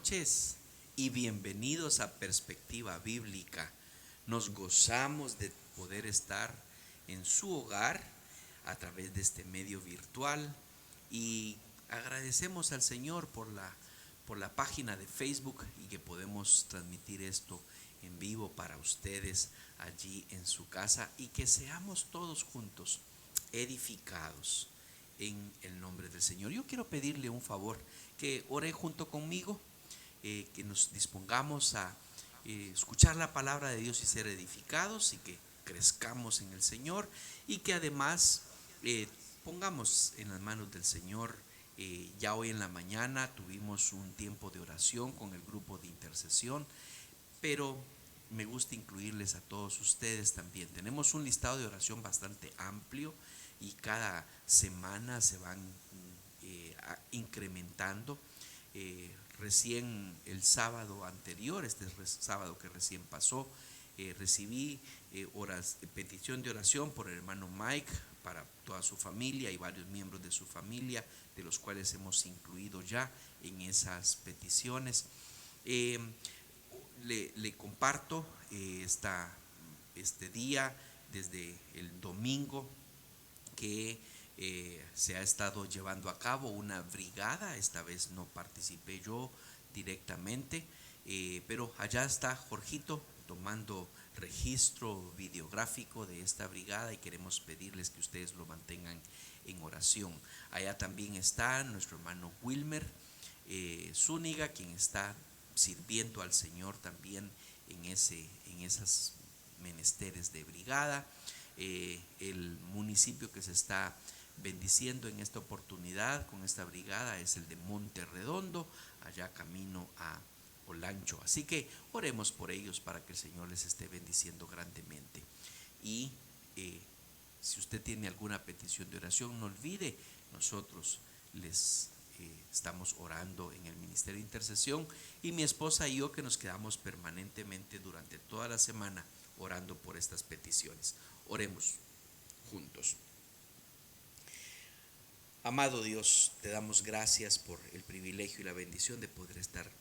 noches y bienvenidos a Perspectiva Bíblica. Nos gozamos de poder estar en su hogar a través de este medio virtual y agradecemos al Señor por la página de Facebook y que podemos transmitir esto en vivo para ustedes allí en su casa y que seamos todos juntos edificados en el nombre del Señor. Yo quiero pedirle un favor, que ore junto conmigo, que nos dispongamos a escuchar la palabra de Dios y ser edificados y que crezcamos en el Señor y que además pongamos en las manos del Señor. Ya hoy en la mañana tuvimos un tiempo de oración con el grupo de intercesión, pero me gusta incluirles a todos ustedes también. Tenemos un listado de oración bastante amplio y cada semana se van incrementando. Recién el sábado anterior, sábado que recién pasó, recibí petición de oración por el hermano Mike para toda su familia y varios miembros de su familia, de los cuales hemos incluido ya en esas peticiones. Le comparto este día desde el domingo que se ha estado llevando a cabo una brigada. Esta vez no participé yo directamente, pero allá está Jorgito tomando registro videográfico de esta brigada y queremos pedirles que ustedes lo mantengan en oración. Allá también está nuestro hermano Wilmer Zúñiga, quien está sirviendo al Señor también en esas menesteres de brigada. El municipio que se está bendiciendo en esta oportunidad con esta brigada es el de Monte Redondo, allá camino a Olancho. Así que oremos por ellos para que el Señor les esté bendiciendo grandemente. Y si usted tiene alguna petición de oración, no olvide, nosotros les estamos orando en el Ministerio de Intercesión y mi esposa y yo que nos quedamos permanentemente durante toda la semana orando por estas peticiones. Oremos juntos. Amado Dios, te damos gracias por el privilegio y la bendición de poder estar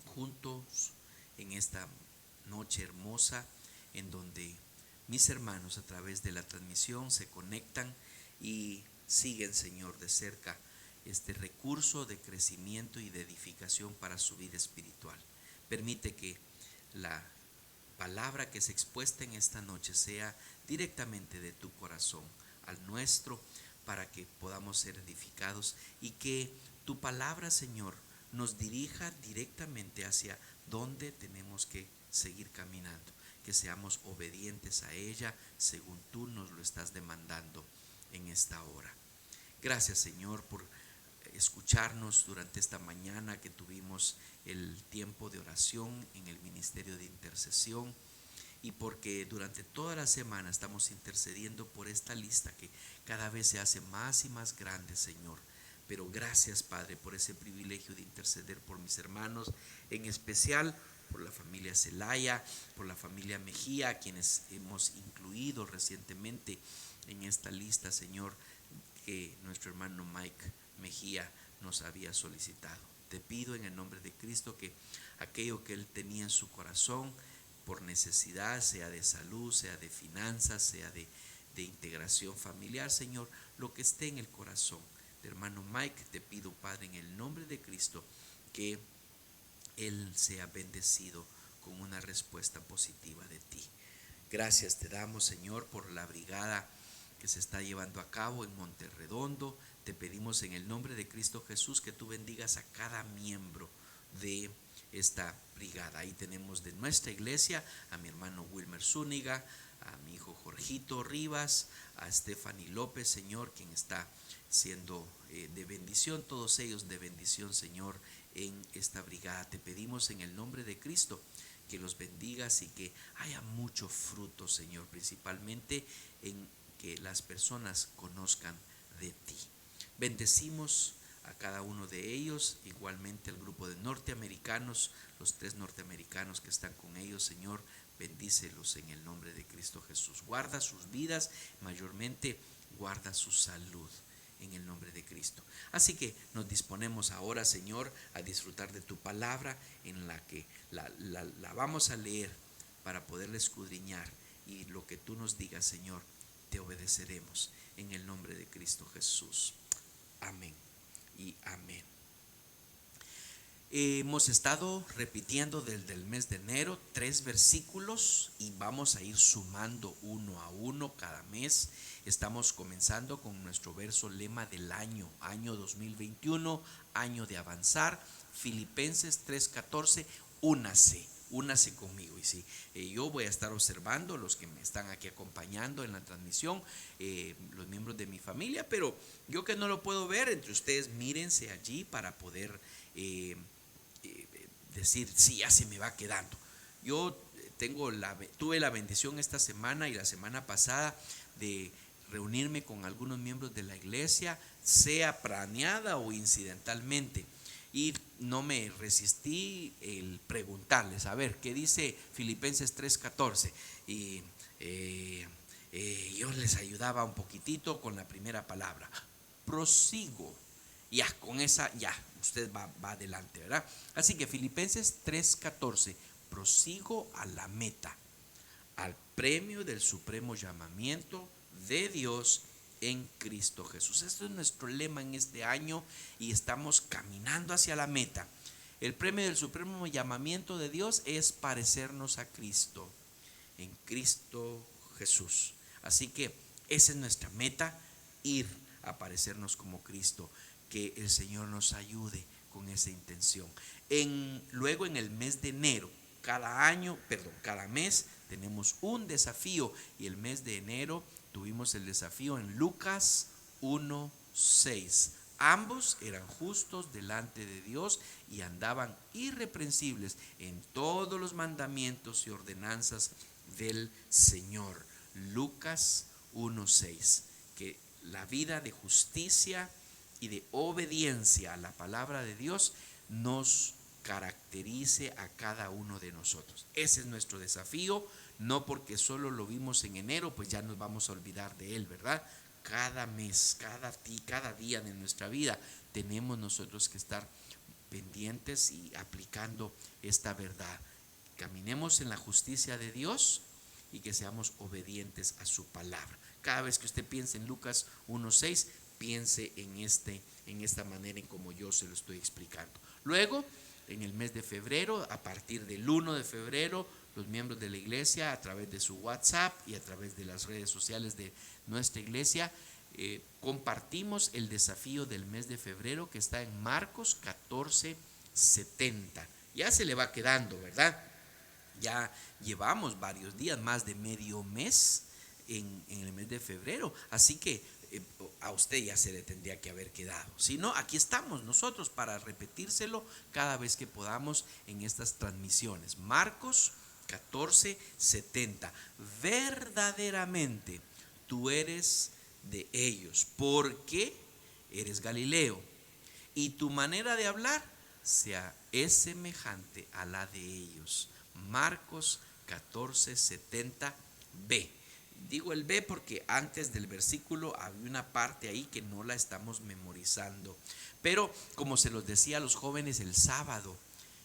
juntos en esta noche hermosa en donde mis hermanos a través de la transmisión se conectan y siguen, Señor, de cerca este recurso de crecimiento y de edificación para su vida espiritual. Permite que la palabra que es expuesta en esta noche sea directamente de tu corazón al nuestro, para que podamos ser edificados y que tu palabra, Señor, nos dirija directamente hacia dónde tenemos que seguir caminando, que seamos obedientes a ella según tú nos lo estás demandando en esta hora. Gracias, Señor, por escucharnos durante esta mañana que tuvimos el tiempo de oración en el Ministerio de Intercesión y porque durante toda la semana estamos intercediendo por esta lista que cada vez se hace más y más grande, Señor. Pero gracias, Padre, por ese privilegio de interceder por mis hermanos, en especial por la familia Zelaya, por la familia Mejía, a quienes hemos incluido recientemente en esta lista, Señor, que nuestro hermano Mike Mejía nos había solicitado. Te pido en el nombre de Cristo que aquello que él tenía en su corazón por necesidad, sea de salud, sea de finanzas, sea de integración familiar, Señor, lo que esté en el corazón de hermano Mike, te pido, Padre, en el nombre de Cristo, que él sea bendecido con una respuesta positiva de ti. Gracias te damos, Señor, por la brigada que se está llevando a cabo en Monte Redondo. Te pedimos en el nombre de Cristo Jesús que tú bendigas a cada miembro de esta brigada. Ahí tenemos de nuestra iglesia a mi hermano Wilmer Zúñiga, a mi hijo Jorgito Rivas, a Stephanie López, Señor, quien está siendo de bendición, todos ellos de bendición, Señor, en esta brigada. Te pedimos en el nombre de Cristo que los bendigas y que haya mucho fruto, Señor, principalmente en que las personas conozcan de ti. Bendecimos a cada uno de ellos, igualmente al grupo de norteamericanos, los 3 norteamericanos que están con ellos, Señor, bendícelos en el nombre de Cristo Jesús. Guarda sus vidas, mayormente guarda su salud. en el nombre de Cristo. Así que nos disponemos ahora, Señor, a disfrutar de tu palabra, en la que la vamos a leer para poderla escudriñar, y lo que tú nos digas, Señor, te obedeceremos en el nombre de Cristo Jesús. Amén y amén. Hemos estado repitiendo desde el mes de enero 3 versículos y vamos a ir sumando uno a uno cada mes. Estamos comenzando con nuestro verso lema del año 2021, año de avanzar. Filipenses 3:14, únase conmigo. Y sí, yo voy a estar observando los que me están aquí acompañando en la transmisión, los miembros de mi familia, pero yo que no lo puedo ver, entre ustedes mírense allí para poder decir, sí, ya se me va quedando. Yo tuve la bendición esta semana y la semana pasada de reunirme con algunos miembros de la iglesia, sea planeada o incidentalmente, y no me resistí el preguntarles, a ver, ¿qué dice Filipenses 3:14? Y yo les ayudaba un poquitito con la primera palabra, prosigo. Ya, con esa, ya, usted va adelante, ¿verdad? Así que Filipenses 3:14, prosigo a la meta, al premio del supremo llamamiento de Dios en Cristo Jesús. Esto es nuestro lema en este año y estamos caminando hacia la meta. El premio del supremo llamamiento de Dios es parecernos a Cristo, en Cristo Jesús. Así que esa es nuestra meta, ir a parecernos como Cristo. Que el Señor nos ayude con esa intención. Luego en el mes de enero, cada mes tenemos un desafío, y el mes de enero tuvimos el desafío en Lucas 1:6. Ambos eran justos delante de Dios y andaban irreprensibles en todos los mandamientos y ordenanzas del Señor. Lucas 1:6. Que la vida de justicia y de obediencia a la palabra de Dios nos caracterice a cada uno de nosotros. Ese es nuestro desafío, no porque solo lo vimos en enero, pues ya nos vamos a olvidar de él, ¿verdad? Cada mes, cada día de nuestra vida tenemos nosotros que estar pendientes y aplicando esta verdad. Caminemos en la justicia de Dios y que seamos obedientes a su palabra. Cada vez que usted piense en Lucas 1:6, piense en esta manera en como yo se lo estoy explicando. Luego, en el mes de febrero, a partir del 1 de febrero, los miembros de la iglesia, a través de su WhatsApp y a través de las redes sociales de nuestra iglesia, compartimos el desafío del mes de febrero, que está en Marcos 14:70. Ya se le va quedando, ¿verdad? Ya llevamos varios días, más de medio mes en el mes de febrero, así que a usted ya se le tendría que haber quedado. Si no, aquí estamos nosotros para repetírselo cada vez que podamos en estas transmisiones. Marcos 14:70. Verdaderamente tú eres de ellos, porque eres Galileo, y tu manera de hablar es semejante a la de ellos. Marcos 14:70b. Digo el B porque antes del versículo había una parte ahí que no la estamos memorizando. Pero como se los decía a los jóvenes el sábado,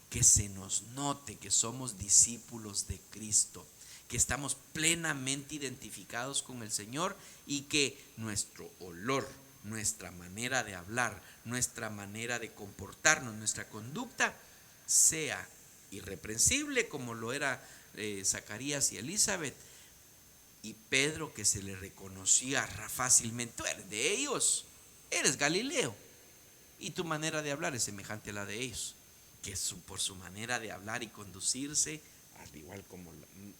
que se nos note que somos discípulos de Cristo, que estamos plenamente identificados con el Señor, y que nuestro olor, nuestra manera de hablar, nuestra manera de comportarnos, nuestra conducta sea irreprensible como lo era Zacarías y Elizabeth. Y Pedro, que se le reconocía fácilmente, tú eres de ellos, eres Galileo, y tu manera de hablar es semejante a la de ellos. Que por su manera de hablar y conducirse, al igual como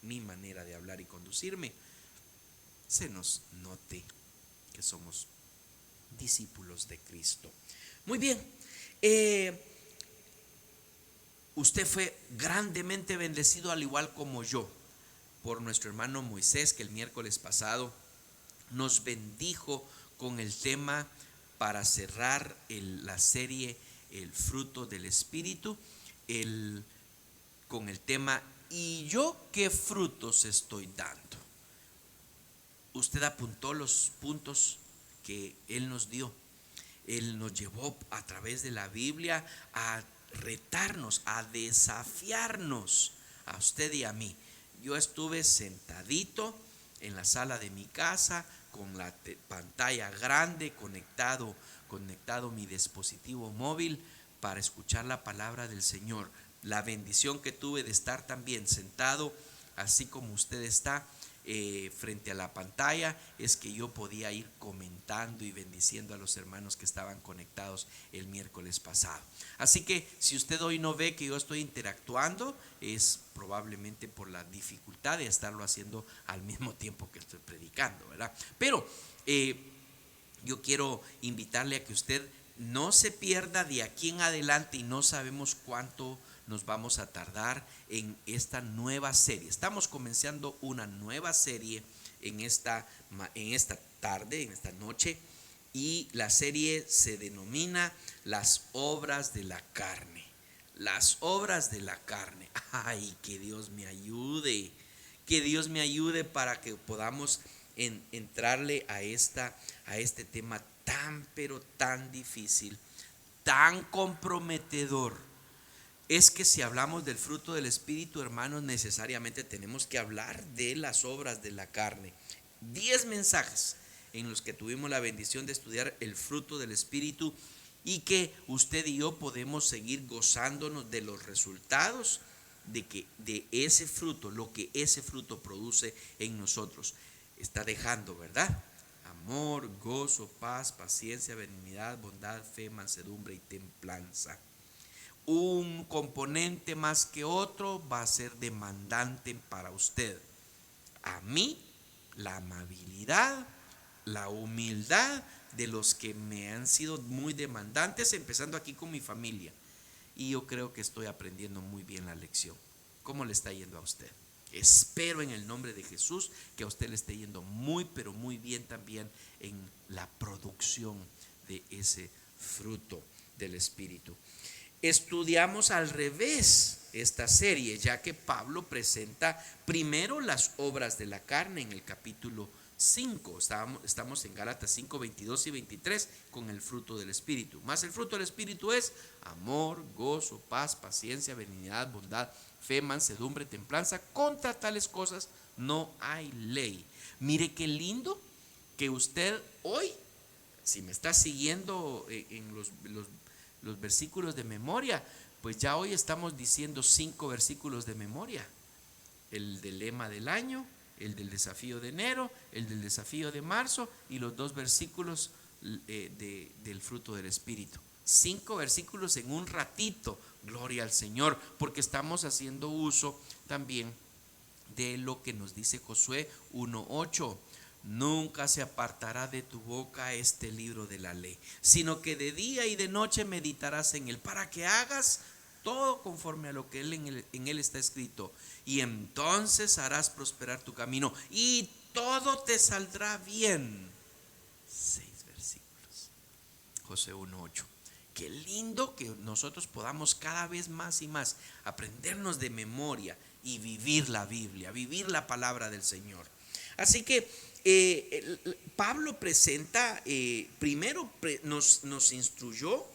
mi manera de hablar y conducirme, se nos note que somos discípulos de Cristo. Muy bien, usted fue grandemente bendecido, al igual como yo, por nuestro hermano Moisés, que el miércoles pasado nos bendijo con el tema para cerrar la serie El fruto del Espíritu, con el tema ¿y yo qué frutos estoy dando? Usted apuntó los puntos que él nos dio Él nos llevó a través de la Biblia a retarnos, a desafiarnos, a usted y a mí. Yo estuve sentadito en la sala de mi casa con la pantalla grande, conectado mi dispositivo móvil para escuchar la palabra del Señor. La bendición que tuve de estar también sentado así como usted está frente a la pantalla es que yo podía ir comentando y bendiciendo a los hermanos que estaban conectados el miércoles pasado. Así que si usted hoy no ve que yo estoy interactuando, es probablemente por la dificultad de estarlo haciendo al mismo tiempo que estoy predicando, ¿verdad? Pero yo quiero invitarle a que usted no se pierda de aquí en adelante, y no sabemos cuánto nos vamos a tardar en esta nueva serie. Estamos comenzando una nueva serie en esta tarde, en esta noche, y la serie se denomina Las obras de la carne. Las obras de la carne. Ay, que Dios me ayude. Que Dios me ayude para que podamos entrarle a este tema tan pero tan difícil, tan comprometedor. Es que si hablamos del fruto del Espíritu, hermanos, necesariamente tenemos que hablar de las obras de la carne. 10 mensajes en los que tuvimos la bendición de estudiar el fruto del Espíritu, y que usted y yo podemos seguir gozándonos de los resultados de ese fruto, lo que ese fruto produce en nosotros. Está dejando, ¿verdad? Amor, gozo, paz, paciencia, benignidad, bondad, fe, mansedumbre y templanza. Un componente más que otro va a ser demandante para usted. A mí, la amabilidad, la humildad de los que me han sido muy demandantes, empezando aquí con mi familia. Y yo creo que estoy aprendiendo muy bien la lección. ¿Cómo le está yendo a usted? Espero en el nombre de Jesús que a usted le esté yendo muy, pero muy bien también en la producción de ese fruto del Espíritu. Estudiamos al revés esta serie, ya que Pablo presenta primero las obras de la carne en el capítulo 5. Estamos en Gálatas 5, 22 y 23 con el fruto del Espíritu. Más el fruto del Espíritu es amor, gozo, paz, paciencia, benignidad, bondad, fe, mansedumbre, templanza. Contra tales cosas no hay ley. Mire qué lindo que usted hoy, si me está siguiendo en los versículos de memoria, pues ya hoy estamos diciendo 5 versículos de memoria: el del lema del año, el del desafío de enero, el del desafío de marzo, y los 2 versículos del fruto del Espíritu. 5 versículos en un ratito. Gloria al Señor, porque estamos haciendo uso también de lo que nos dice Josué 1:8. Nunca se apartará de tu boca este libro de la ley, sino que de día y de noche meditarás en él, para que hagas todo conforme a lo que en él está escrito, y entonces harás prosperar tu camino y todo te saldrá bien. 6 versículos. Josué 1:8. Qué lindo que nosotros podamos cada vez más y más aprendernos de memoria y vivir la Biblia, vivir la palabra del Señor. Así que Pablo presenta, primero nos instruyó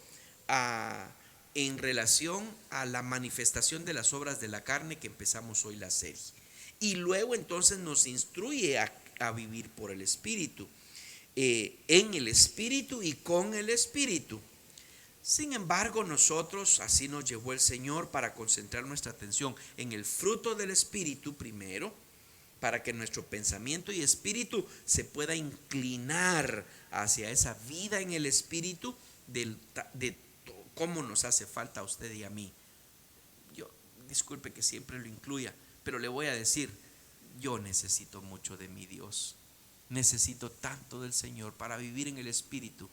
en relación a la manifestación de las obras de la carne, que empezamos hoy la serie, y luego entonces nos instruye a vivir por el Espíritu, en el Espíritu y con el Espíritu. Sin embargo, nosotros, así nos llevó el Señor para concentrar nuestra atención en el fruto del Espíritu primero, para que nuestro pensamiento y espíritu se pueda inclinar hacia esa vida en el Espíritu de cómo nos hace falta a usted y a mí. Yo, disculpe que siempre lo incluya, pero le voy a decir, yo necesito mucho de mi Dios. Necesito tanto del Señor para vivir en el Espíritu,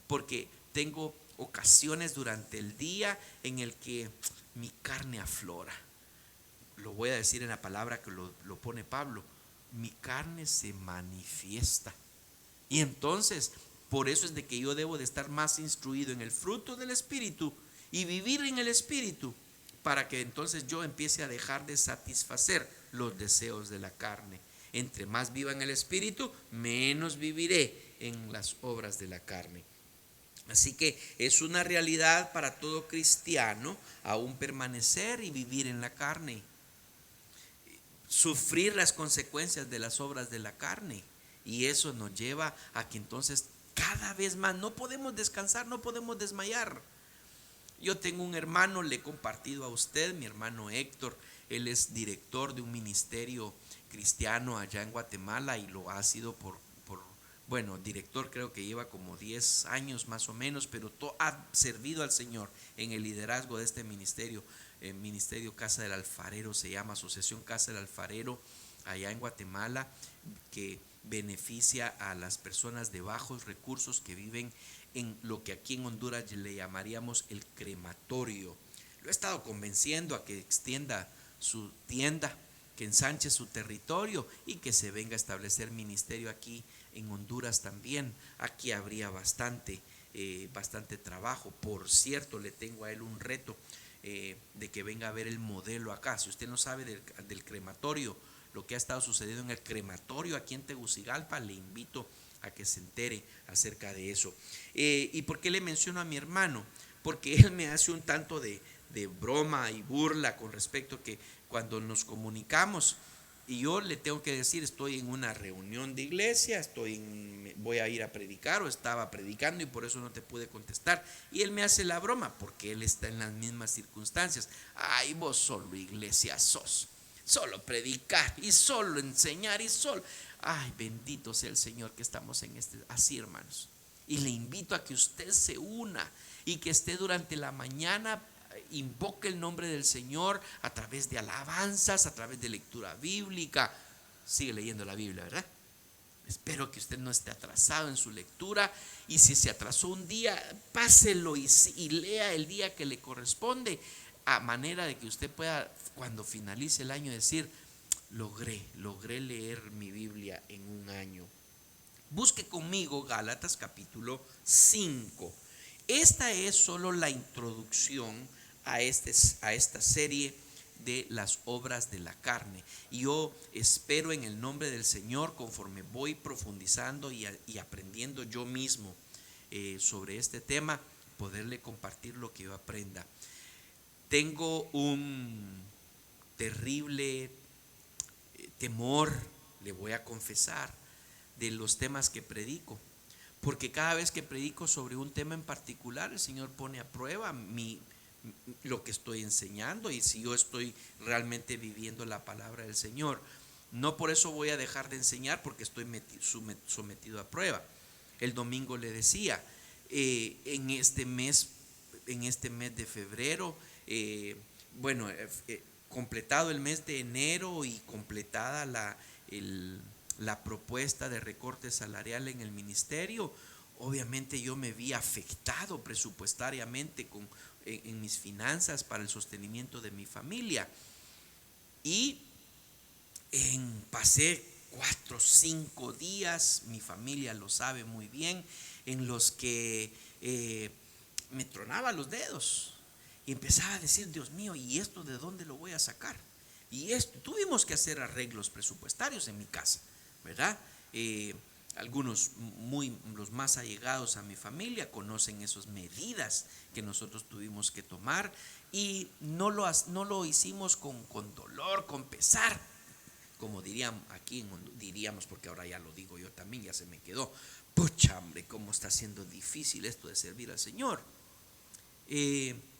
porque tengo ocasiones durante el día en el que mi carne aflora. Lo voy a decir en la palabra que lo pone Pablo: mi carne se manifiesta. Y entonces, por eso es de que yo debo de estar más instruido en el fruto del Espíritu y vivir en el Espíritu, para que entonces yo empiece a dejar de satisfacer los deseos de la carne. Entre más viva en el Espíritu, menos viviré en las obras de la carne. Así que es una realidad para todo cristiano aún permanecer y vivir en la carne, sufrir las consecuencias de las obras de la carne. Y eso nos lleva a que entonces cada vez más no podemos descansar, no podemos desmayar. Yo tengo un hermano, le he compartido a usted, mi hermano Héctor. Él es director de un ministerio cristiano allá en Guatemala y lo ha sido bueno, director creo que lleva como 10 años más o menos, pero ha servido al Señor en el liderazgo de este ministerio. El ministerio Casa del Alfarero se llama, Asociación Casa del Alfarero, allá en Guatemala, que beneficia a las personas de bajos recursos que viven en lo que aquí en Honduras le llamaríamos el crematorio. Lo he estado convenciendo a que extienda su tienda, que ensanche su territorio y que se venga a establecer ministerio aquí en Honduras también. Aquí habría bastante trabajo. Por cierto, le tengo a él un reto de que venga a ver el modelo acá. Si usted no sabe del crematorio, lo que ha estado sucediendo en el crematorio aquí en Tegucigalpa, le invito a que se entere acerca de eso. ¿Y por qué le menciono a mi hermano? Porque él me hace un tanto de broma y burla con respecto a que cuando nos comunicamos y yo le tengo que decir, estoy en una reunión de iglesia, voy a ir a predicar o estaba predicando y por eso no te pude contestar, y él me hace la broma porque él está en las mismas circunstancias. Ay, vos solo iglesia sos, solo predicar y solo enseñar y solo. Ay, bendito sea el Señor que estamos en así, hermanos. Y le invito a que usted se una y que esté durante la mañana, invoque el nombre del Señor a través de alabanzas, a través de lectura bíblica. Sigue leyendo la Biblia, ¿verdad? Espero que usted no esté atrasado en su lectura, y si se atrasó un día, páselo y lea el día que le corresponde, a manera de que usted pueda, cuando finalice el año, decir: logré leer mi Biblia en un año. Busque conmigo Gálatas capítulo 5. Esta es solo la introducción a esta serie de las obras de la carne. Y yo espero en el nombre del Señor, conforme voy profundizando y aprendiendo yo mismo sobre este tema, poderle compartir lo que yo aprenda. Tengo un terrible temor, le voy a confesar, de los temas que predico, porque cada vez que predico sobre un tema en particular, el Señor pone a prueba lo que estoy enseñando y si yo estoy realmente viviendo la palabra del Señor. No por eso voy a dejar de enseñar, porque estoy sometido a prueba. El domingo le decía, en este mes de febrero, completado el mes de enero y completada la propuesta de recorte salarial en el ministerio, obviamente yo me vi afectado presupuestariamente en mis finanzas para el sostenimiento de mi familia. Y pasé 4 o 5 días, mi familia lo sabe muy bien, en los que me tronaba los dedos y empezaba a decir: Dios mío, ¿y esto de dónde lo voy a sacar? Y esto, tuvimos que hacer arreglos presupuestarios en mi casa, ¿verdad? Algunos, los más allegados a mi familia, conocen esas medidas que nosotros tuvimos que tomar, y no lo hicimos con dolor, con pesar, como diríamos aquí, porque ahora ya lo digo yo también, ya se me quedó. Pucha, hombre, cómo está siendo difícil esto de servir al Señor,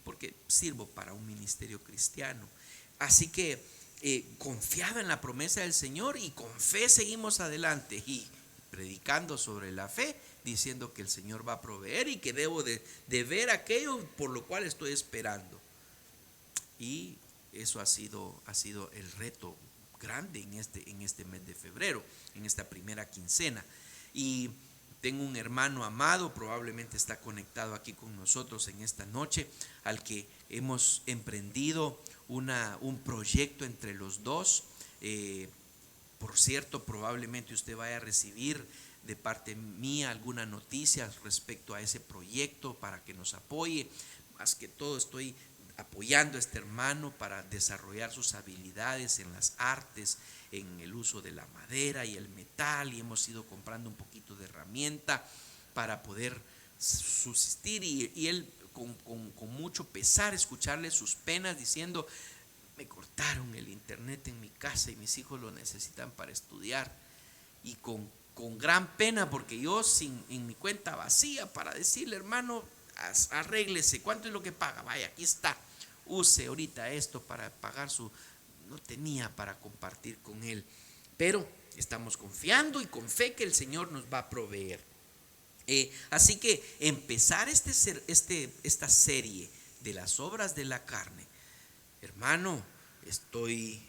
porque sirvo para un ministerio cristiano. Así que confiado en la promesa del Señor, y con fe seguimos adelante y predicando sobre la fe, diciendo que el Señor va a proveer y que debo de ver aquello por lo cual estoy esperando. Y eso ha sido el reto grande en este mes de febrero, en esta primera quincena. Y tengo un hermano amado, probablemente está conectado aquí con nosotros en esta noche, al que hemos emprendido un proyecto entre los dos. Por cierto, probablemente usted vaya a recibir de parte mía alguna noticia respecto a ese proyecto para que nos apoye. Más que todo estoy apoyando a este hermano para desarrollar sus habilidades en las artes, en el uso de la madera y el metal, y hemos ido comprando un poquito de herramienta para poder subsistir, y él con mucho pesar escucharle sus penas diciendo: me cortaron el internet en mi casa y mis hijos lo necesitan para estudiar. Y con gran pena, porque yo en mi cuenta vacía para decirle: hermano, arréglese, ¿cuánto es lo que paga? Vaya, aquí está, use ahorita esto para pagar su... No tenía para compartir con él, pero estamos confiando y con fe que el Señor nos va a proveer. Así que empezar esta serie de las obras de la carne, hermano, estoy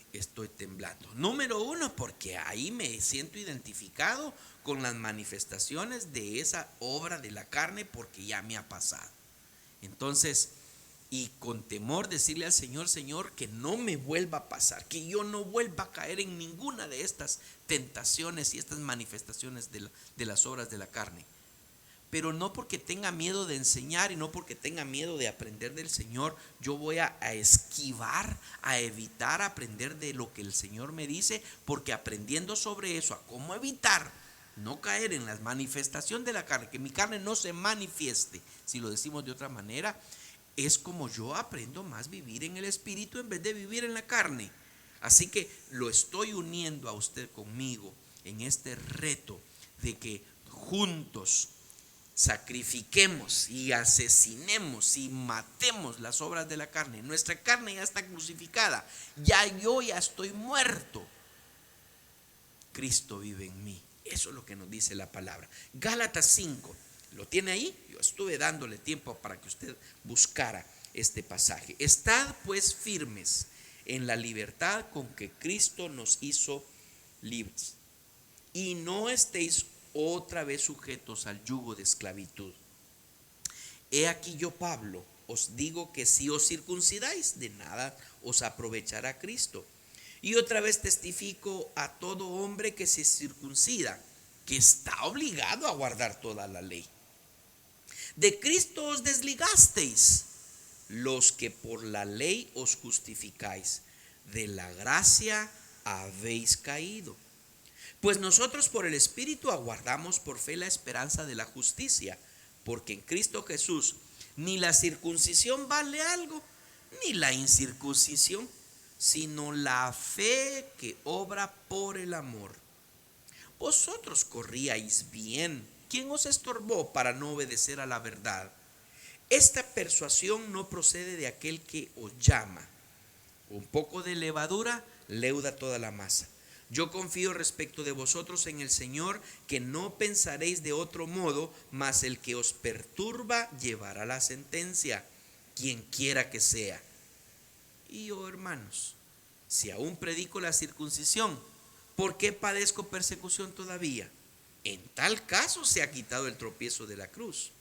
temblando. Número uno, porque ahí me siento identificado con las manifestaciones de esa obra de la carne, porque ya me ha pasado. Entonces, y con temor decirle al Señor: Señor, que no me vuelva a pasar, que yo no vuelva a caer en ninguna de estas tentaciones y estas manifestaciones de las obras de la carne. Pero no porque tenga miedo de enseñar y no porque tenga miedo de aprender del Señor, yo voy a esquivar, a evitar aprender de lo que el Señor me dice, porque aprendiendo sobre eso, a cómo evitar no caer en la manifestación de la carne, que mi carne no se manifieste, si lo decimos de otra manera, es como yo aprendo más vivir en el Espíritu en vez de vivir en la carne. Así que lo estoy uniendo a usted conmigo en este reto de que juntos sacrifiquemos y asesinemos y matemos las obras de la carne. Nuestra carne ya está crucificada, yo ya estoy muerto. Cristo vive en mí. Eso es lo que nos dice la palabra. Gálatas 5, ¿lo tiene ahí? Yo estuve dándole tiempo para que usted buscara este pasaje. Estad pues firmes en la libertad con que Cristo nos hizo libres, y no estéis otra vez sujetos al yugo de esclavitud. He aquí yo, Pablo, os digo que si os circuncidáis, de nada os aprovechará Cristo. Y otra vez testifico a todo hombre que se circuncida, que está obligado a guardar toda la ley. De Cristo os desligasteis, los que por la ley os justificáis, de la gracia habéis caído. Pues nosotros por el Espíritu aguardamos por fe la esperanza de la justicia, porque en Cristo Jesús ni la circuncisión vale algo, ni la incircuncisión, sino la fe que obra por el amor. Vosotros corríais bien. ¿Quién os estorbó para no obedecer a la verdad? Esta persuasión no procede de aquel que os llama. Un poco de levadura leuda toda la masa. Yo confío respecto de vosotros en el Señor, que no pensaréis de otro modo, mas el que os perturba llevará la sentencia, quien quiera que sea. Y yo, hermanos, si aún predico la circuncisión, ¿por qué padezco persecución todavía? En tal caso se ha quitado el tropiezo de la cruz.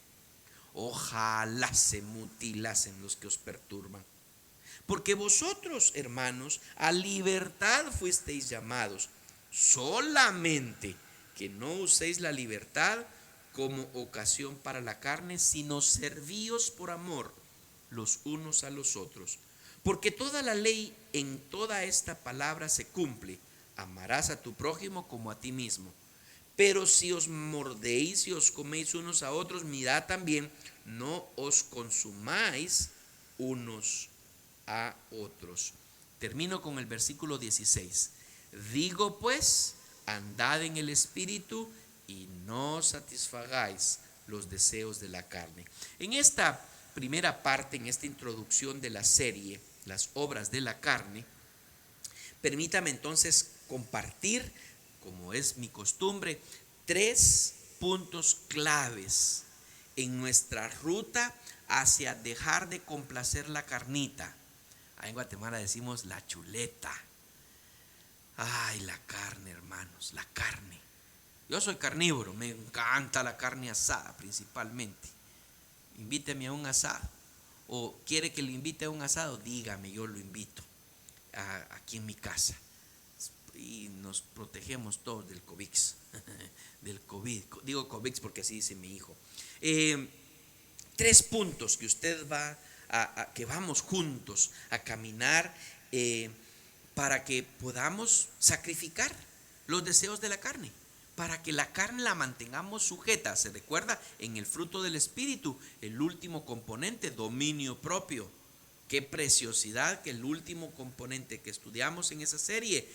Ojalá se mutilasen los que os perturban. Porque vosotros, hermanos, a libertad fuisteis llamados, solamente que no uséis la libertad como ocasión para la carne, sino servíos por amor los unos a los otros. Porque toda la ley en toda esta palabra se cumple: amarás a tu prójimo como a ti mismo. Pero si os mordéis y os coméis unos a otros, mirad también, no os consumáis unos a otros. Termino con el versículo 16. Digo pues, andad en el Espíritu y no satisfagáis los deseos de la carne. En esta primera parte, en esta introducción de la serie, las obras de la carne, permítame entonces compartir, como es mi costumbre, 3 puntos claves en nuestra ruta hacia dejar de complacer la carnita. Ahí en Guatemala decimos la chuleta. Ay, la carne, hermanos, la carne. Yo soy carnívoro, me encanta la carne asada principalmente. Invíteme a un asado. O quiere que le invite a un asado, dígame, yo lo invito aquí en mi casa. Y nos protegemos todos del COVID. Del COVID. Digo COVID porque así dice mi hijo. 3 puntos que usted va que vamos juntos a caminar para que podamos sacrificar los deseos de la carne. para que la carne la mantengamos sujeta. ¿Se recuerda? En el fruto del Espíritu, el último componente, dominio propio. Qué preciosidad que el último componente que estudiamos en esa serie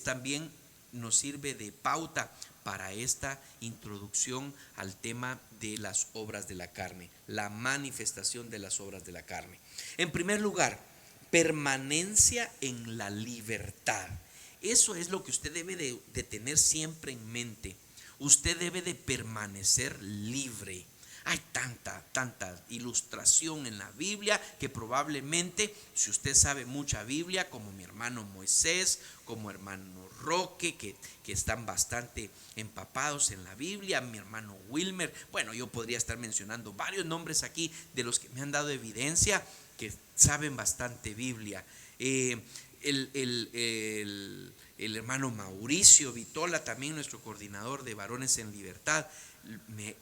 también nos sirve de pauta para esta introducción al tema de las obras de la carne, la manifestación de las obras de la carne. En primer lugar, permanencia en la libertad. Eso es lo que usted debe de tener siempre en mente. Usted debe de permanecer libre. Hay tanta ilustración en la Biblia que probablemente, si usted sabe mucha Biblia, como mi hermano Moisés, como hermano Roque, que están bastante empapados en la Biblia, mi hermano Wilmer, bueno, yo podría estar mencionando varios nombres aquí de los que me han dado evidencia que saben bastante Biblia. El hermano Mauricio Vitola, también nuestro coordinador de Varones en Libertad,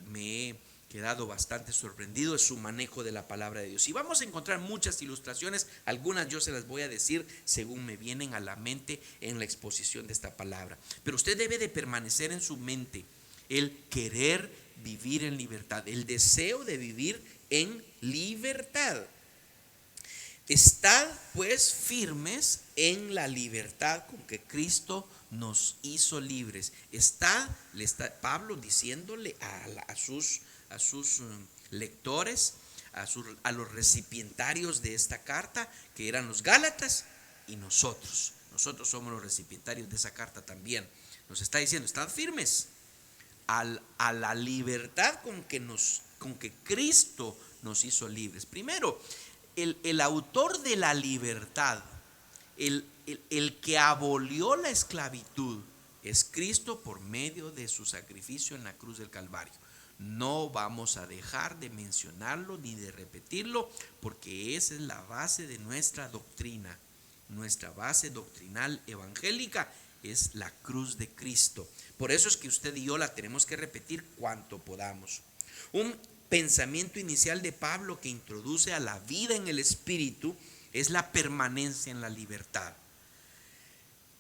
me he quedado bastante sorprendido de su manejo de la palabra de Dios. Y vamos a encontrar muchas ilustraciones, algunas yo se las voy a decir según me vienen a la mente en la exposición de esta palabra. Pero usted debe de permanecer en su mente el querer vivir en libertad, el deseo de vivir en libertad. Estad pues firmes en la libertad con que Cristo nos hizo libres. Está Pablo diciéndole a sus lectores, a los recipientarios de esta carta, que eran los Gálatas, y nosotros somos los recipientarios de esa carta también. Nos está diciendo, estad firmes a la libertad con que Cristo nos hizo libres. Primero, el autor de la libertad, el que abolió la esclavitud, es Cristo por medio de su sacrificio en la cruz del Calvario. No vamos a dejar de mencionarlo ni de repetirlo, porque esa es la base de nuestra doctrina. Nuestra base doctrinal evangélica es la cruz de Cristo. Por eso es que usted y yo la tenemos que repetir cuanto podamos. Un pensamiento inicial de Pablo que introduce a la vida en el Espíritu es la permanencia en la libertad.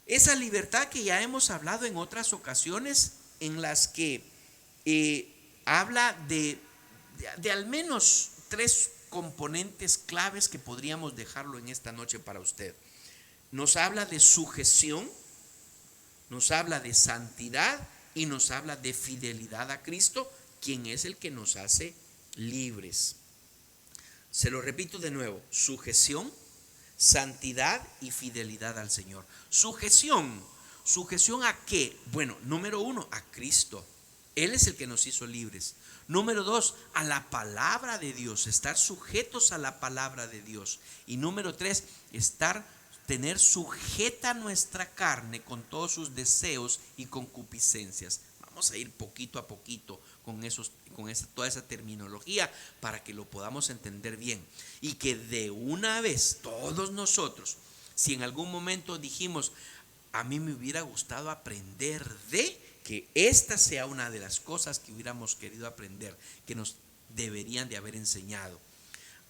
Esa libertad que ya hemos hablado en otras ocasiones, en las que habla de al menos 3 componentes claves que podríamos dejarlo en esta noche para usted. Nos habla de sujeción, nos habla de santidad y nos habla de fidelidad a Cristo, quien es el que nos hace libres. Se lo repito de nuevo: sujeción, santidad y fidelidad al Señor. Sujeción ¿a qué? Bueno, número 1, a Cristo. Él es el que nos hizo libres. Número 2, a la palabra de Dios, estar sujetos a la palabra de Dios. Y número 3, tener sujeta nuestra carne con todos sus deseos y concupiscencias. Vamos a ir poquito a poquito con toda esa terminología para que lo podamos entender bien. Y que de una vez todos nosotros, si en algún momento dijimos, a mí me hubiera gustado aprender que esta sea una de las cosas que hubiéramos querido aprender, que nos deberían de haber enseñado.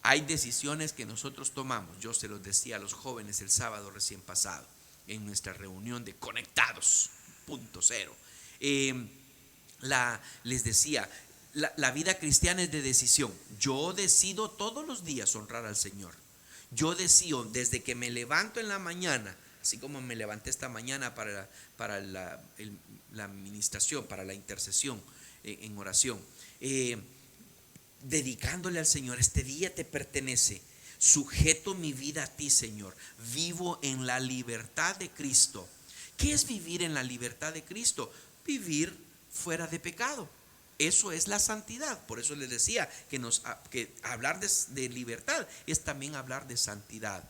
Hay decisiones que nosotros tomamos. Yo se los decía a los jóvenes el sábado recién pasado, en nuestra reunión de Conectados, punto cero. Les decía, la vida cristiana es de decisión. Yo decido todos los días honrar al Señor. Yo decido desde que me levanto en la mañana, así como me levanté esta mañana para la administración, para la intercesión en oración, dedicándole al Señor: este día te pertenece, sujeto mi vida a ti, Señor, vivo en la libertad de Cristo. ¿Qué es vivir en la libertad de Cristo? Vivir fuera de pecado. Eso es la santidad. Por eso les decía que hablar de libertad es también hablar de santidad.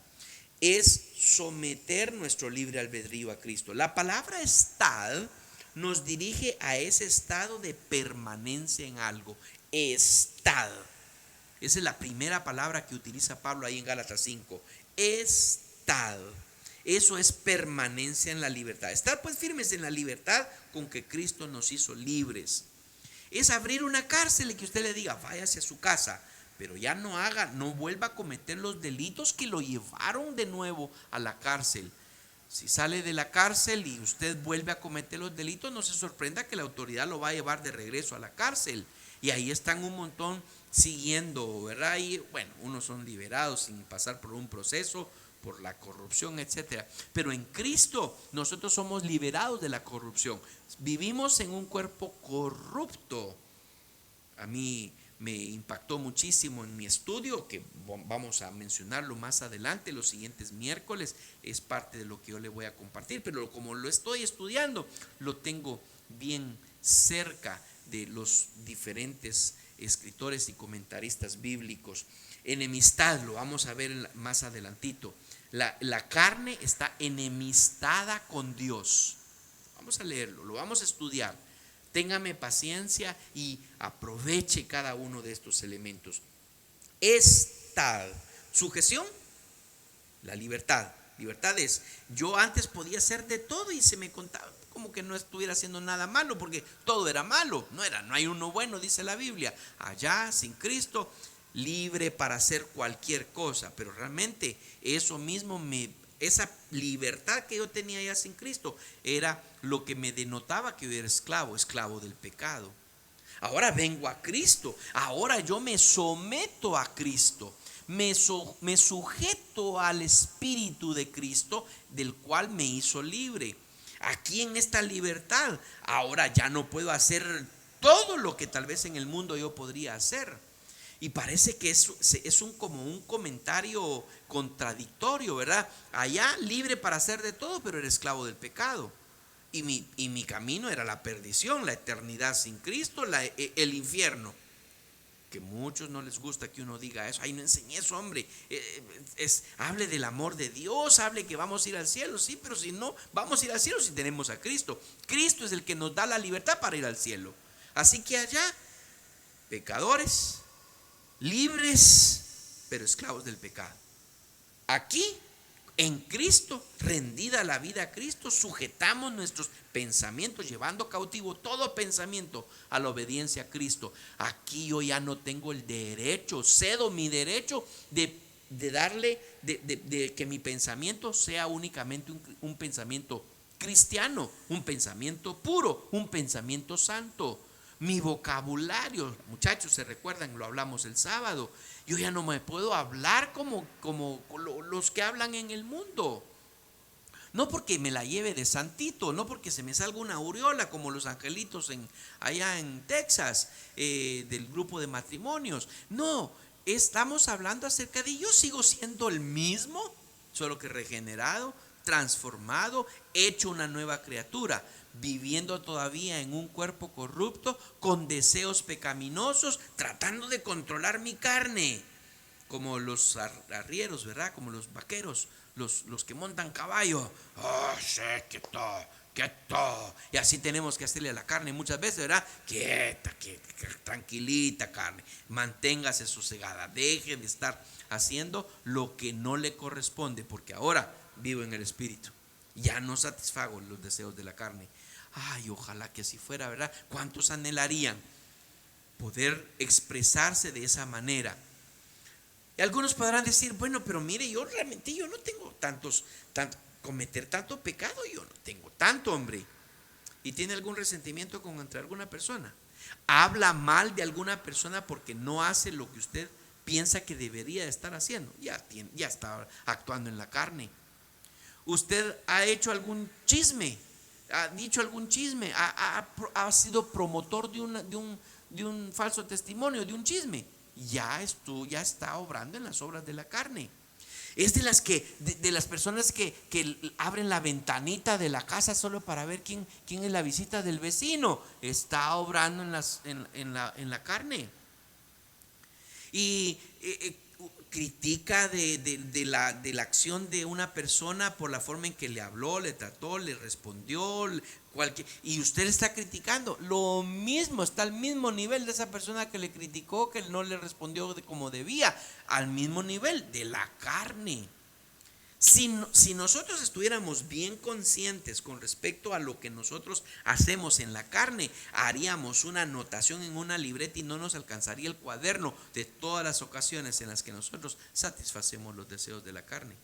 Es someter nuestro libre albedrío a Cristo. La palabra estad nos dirige a ese estado de permanencia en algo. Estad. Esa es la primera palabra que utiliza Pablo ahí en Gálatas 5. Estad. Eso es permanencia en la libertad. Estar pues firmes en la libertad con que Cristo nos hizo libres. Es abrir una cárcel y que usted le diga: váyase a su casa, pero ya no vuelva a cometer los delitos que lo llevaron de nuevo a la cárcel. Si sale de la cárcel y usted vuelve a cometer los delitos, no se sorprenda que la autoridad lo va a llevar de regreso a la cárcel. Y ahí están un montón siguiendo, ¿verdad? Y bueno, unos son liberados sin pasar por un proceso, por la corrupción, etcétera. Pero en Cristo nosotros somos liberados de la corrupción. Vivimos en un cuerpo corrupto. A mí me impactó muchísimo en mi estudio, que vamos a mencionarlo más adelante, los siguientes miércoles, es parte de lo que yo le voy a compartir, pero como lo estoy estudiando, lo tengo bien cerca de los diferentes escritores y comentaristas bíblicos. Enemistad, lo vamos a ver más adelantito. La carne está enemistada con Dios. Vamos a leerlo, lo vamos a estudiar. Téngame paciencia y aproveche cada uno de estos elementos. Esta sujeción, la libertad. Libertad es, yo antes podía hacer de todo y se me contaba como que no estuviera haciendo nada malo, porque todo era malo. No hay uno bueno, dice la Biblia. Allá, sin Cristo, libre para hacer cualquier cosa. Pero realmente eso mismo esa libertad que yo tenía ya sin Cristo era lo que me denotaba que yo era esclavo del pecado. Ahora vengo a Cristo, ahora yo me someto a Cristo, me sujeto al Espíritu de Cristo, del cual me hizo libre. Aquí en esta libertad, ahora ya no puedo hacer todo lo que tal vez en el mundo yo podría hacer. Y parece que es como un comentario contradictorio, ¿verdad? Allá libre para hacer de todo, pero era esclavo del pecado. Y mi camino era la perdición, la eternidad sin Cristo, el infierno. Que a muchos no les gusta que uno diga eso. Ay, no enseñé eso, hombre. Hable del amor de Dios, hable que vamos a ir al cielo. Sí, pero si no, vamos a ir al cielo si tenemos a Cristo. Cristo es el que nos da la libertad para ir al cielo. Así que allá, pecadores, libres, pero esclavos del pecado. Aquí, en Cristo, rendida la vida a Cristo, sujetamos nuestros pensamientos, llevando cautivo todo pensamiento a la obediencia a Cristo. Aquí yo ya no tengo el derecho, cedo mi derecho de que mi pensamiento sea únicamente un pensamiento cristiano, un pensamiento puro, un pensamiento santo. Mi vocabulario, muchachos, se recuerdan, lo hablamos el sábado. Yo ya no me puedo hablar como los que hablan en el mundo. No porque me la lleve de santito, no porque se me salga una aureola como los angelitos allá en Texas, del grupo de matrimonios. No, estamos hablando acerca de yo sigo siendo el mismo, solo que regenerado, transformado, hecho una nueva criatura, viviendo todavía en un cuerpo corrupto, con deseos pecaminosos, tratando de controlar mi carne, como los arrieros, ¿verdad? Como los vaqueros, los que montan caballo. Oh, sí, quieto. Y así tenemos que hacerle a la carne muchas veces, ¿verdad? Quieta, tranquilita carne, manténgase sosegada, deje de estar haciendo lo que no le corresponde, porque ahora vivo en el Espíritu, ya no satisfago los deseos de la carne. Ay, ojalá que así fuera, ¿verdad? ¿Cuántos anhelarían poder expresarse de esa manera? Y algunos podrán decir, bueno, pero mire, yo no tengo cometer tanto pecado, yo no tengo tanto, hombre. ¿Y tiene algún resentimiento contra alguna persona? ¿Habla mal de alguna persona porque no hace lo que usted piensa que debería estar haciendo? Ya está actuando en la carne. ¿Usted ha hecho algún chisme? ¿Ha dicho algún chisme? ¿Ha sido promotor de un falso testimonio, de un chisme? Ya está obrando en las obras de la carne. Es de las personas que abren la ventanita de la casa solo para ver quién es la visita del vecino. Está obrando en la carne. Y critica de la acción de una persona por la forma en que le habló, le trató, le respondió, y usted le está criticando. Lo mismo, está al mismo nivel de esa persona que le criticó, que no le respondió como debía, al mismo nivel de la carne. Si nosotros estuviéramos bien conscientes con respecto a lo que nosotros hacemos en la carne, haríamos una anotación en una libreta y no nos alcanzaría el cuaderno de todas las ocasiones en las que nosotros satisfacemos los deseos de la carne.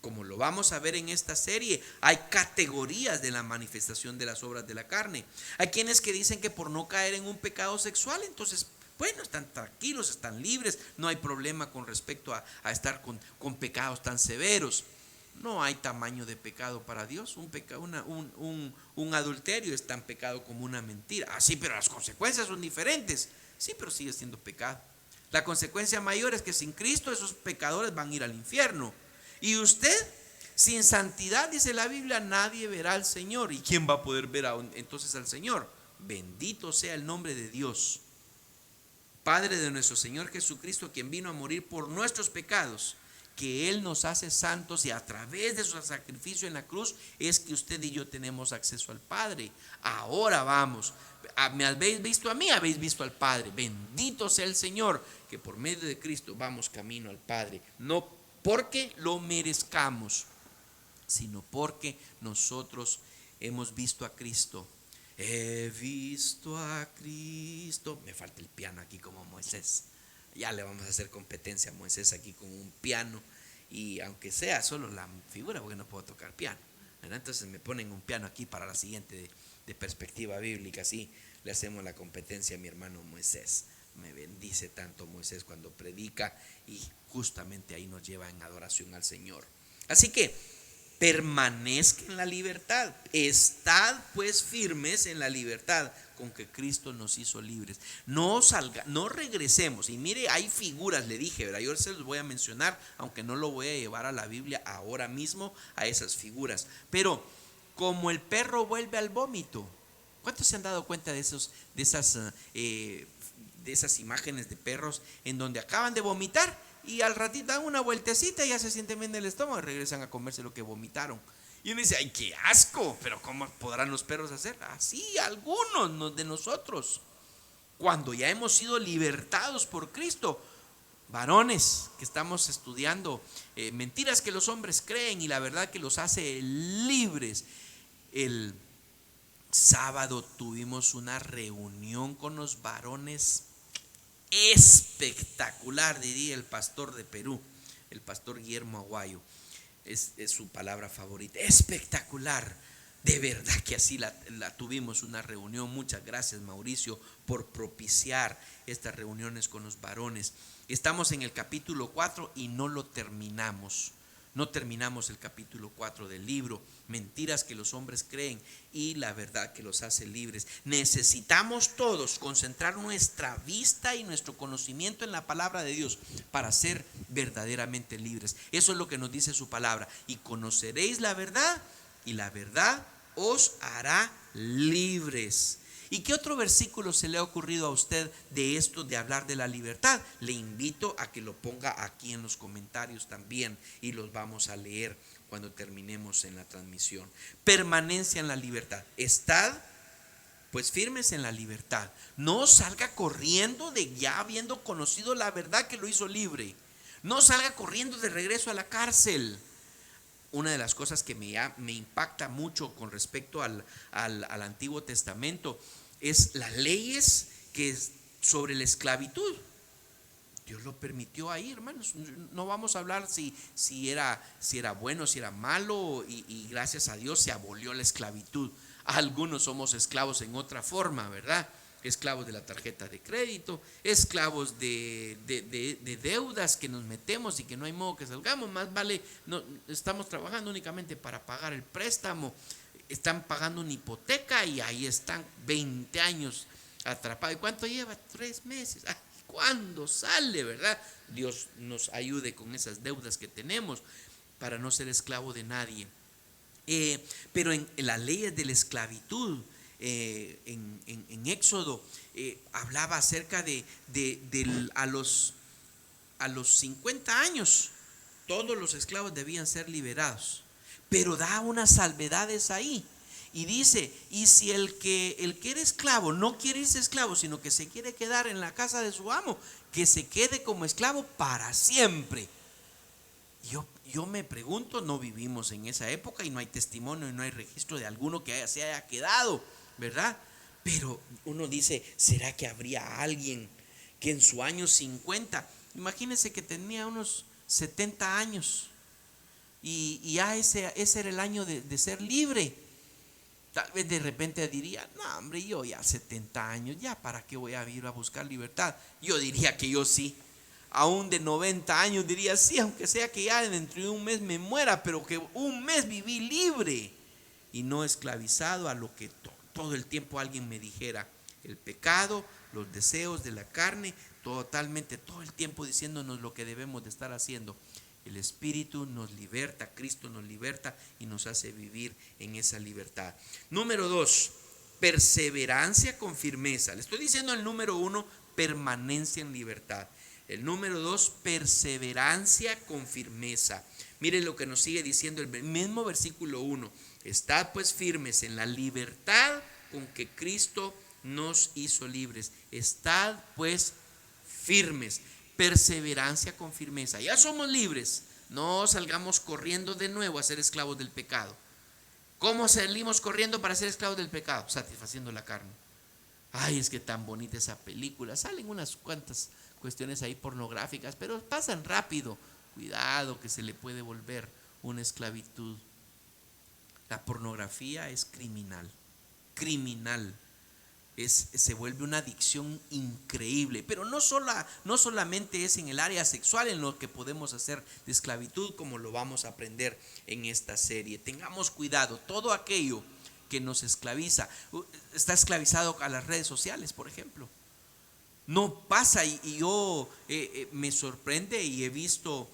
Como lo vamos a ver en esta serie, hay categorías de la manifestación de las obras de la carne. Hay quienes que dicen que por no caer en un pecado sexual, entonces, bueno, están tranquilos, están libres, no hay problema con respecto a estar con pecados tan severos. No hay tamaño de pecado para Dios. Un adulterio es tan pecado como una mentira. Ah, sí, pero las consecuencias son diferentes. Sí, pero sigue siendo pecado. La consecuencia mayor es que sin Cristo esos pecadores van a ir al infierno. Y usted, sin santidad, dice la Biblia, nadie verá al Señor. ¿Y quién va a poder ver entonces al Señor? Bendito sea el nombre de Dios, Padre de nuestro Señor Jesucristo, quien vino a morir por nuestros pecados, que Él nos hace santos, y a través de su sacrificio en la cruz es que usted y yo tenemos acceso al Padre. Ahora vamos, me habéis visto a mí, habéis visto al Padre. Bendito sea el Señor, que por medio de Cristo vamos camino al Padre, no porque lo merezcamos, sino porque nosotros hemos visto a Cristo. He visto a Cristo. Me falta el piano aquí como Moisés. Ya le vamos a hacer competencia a Moisés aquí con un piano. Y aunque sea solo la figura, porque no puedo tocar piano, ¿verdad? Entonces me ponen un piano aquí para la siguiente de perspectiva bíblica. Así le hacemos la competencia a mi hermano Moisés. Me bendice tanto Moisés cuando predica, y justamente ahí nos lleva en adoración al Señor. Así que permanezca en la libertad. Estad pues firmes en la libertad con que Cristo nos hizo libres. No regresemos. Y mire, hay figuras, le dije, ¿verdad? Yo se los voy a mencionar, aunque no lo voy a llevar a la Biblia ahora mismo, a esas figuras. Pero como el perro vuelve al vómito. ¿Cuántos se han dado cuenta de esas imágenes de perros en donde acaban de vomitar y al ratito dan una vueltecita y ya se sienten bien en el estómago y regresan a comerse lo que vomitaron? Y uno dice, ¡ay, qué asco! Pero ¿cómo podrán los perros hacer? Así algunos de nosotros, cuando ya hemos sido libertados por Cristo. Varones que estamos estudiando mentiras que los hombres creen y la verdad que los hace libres. El sábado tuvimos una reunión con los varones espectacular, diría el pastor de Perú, el pastor Guillermo Aguayo. Es su palabra favorita, espectacular. De verdad que así la tuvimos una reunión. Muchas gracias, Mauricio, por propiciar estas reuniones con los varones. Estamos en el capítulo 4 y no lo terminamos. No terminamos el capítulo 4 del libro, mentiras que los hombres creen y la verdad que los hace libres. Necesitamos todos concentrar nuestra vista y nuestro conocimiento en la palabra de Dios para ser verdaderamente libres. Eso es lo que nos dice su palabra. Y conoceréis la verdad, y la verdad os hará libres. ¿Y qué otro versículo se le ha ocurrido a usted de esto de hablar de la libertad? Le invito a que lo ponga aquí en los comentarios también y los vamos a leer cuando terminemos en la transmisión. Permanencia en la libertad. Estad pues firmes en la libertad. No salga corriendo de ya habiendo conocido la verdad que lo hizo libre. No salga corriendo de regreso a la cárcel. Una de las cosas que me impacta mucho con respecto al Antiguo Testamento es las leyes sobre la esclavitud. Dios lo permitió ahí, hermanos. No vamos a hablar si era bueno, si era malo, y gracias a Dios se abolió la esclavitud. Algunos somos esclavos en otra forma, ¿verdad? Esclavos de la tarjeta de crédito, esclavos de deudas que nos metemos y que no hay modo que salgamos. Más vale, no, estamos trabajando únicamente para pagar el préstamo. Están pagando una hipoteca y ahí están 20 años atrapados. ¿Y cuánto lleva? 3 meses. Ay, ¿cuándo sale, verdad? Dios nos ayude con esas deudas que tenemos para no ser esclavo de nadie. Pero en las leyes de la esclavitud, en Éxodo, hablaba acerca de a los 50 años todos los esclavos debían ser liberados, pero da unas salvedades ahí y dice: y si el que era esclavo no quiere irse esclavo, sino que se quiere quedar en la casa de su amo, que se quede como esclavo para siempre. Yo me pregunto, no vivimos en esa época y no hay testimonio y no hay registro de alguno que se haya quedado, ¿verdad? Pero uno dice, ¿será que habría alguien que en su año 50, imagínense que tenía unos 70 años, y ya ese era el año de ser libre. Tal vez de repente diría, no hombre, yo ya 70 años, ya para qué voy a ir a buscar libertad. Yo diría que yo sí. Aún de 90 años diría sí, aunque sea que ya dentro de un mes me muera, pero que un mes viví libre y no esclavizado a lo que todo el tiempo alguien me dijera. El pecado, los deseos de la carne, totalmente, todo el tiempo diciéndonos lo que debemos de estar haciendo. El Espíritu nos liberta, Cristo nos liberta y nos hace vivir en esa libertad. Número 2, perseverancia con firmeza. Le estoy diciendo el número 1, permanencia en libertad. El número 2, perseverancia con firmeza. Miren lo que nos sigue diciendo el mismo versículo 1. Estad pues firmes en la libertad con que Cristo nos hizo libres. Estad pues firmes. Perseverancia con firmeza. Ya somos libres. No salgamos corriendo de nuevo a ser esclavos del pecado. ¿Cómo salimos corriendo para ser esclavos del pecado? Satisfaciendo la carne. Ay, es que tan bonita esa película. Salen unas cuantas cuestiones ahí pornográficas, pero pasan rápido. Cuidado que se le puede volver una esclavitud. La pornografía es criminal. Criminal. Se vuelve una adicción increíble, pero no solamente es en el área sexual en lo que podemos hacer de esclavitud, como lo vamos a aprender en esta serie. Tengamos cuidado, todo aquello que nos esclaviza, está esclavizado a las redes sociales, por ejemplo. No pasa, y yo me sorprende y he visto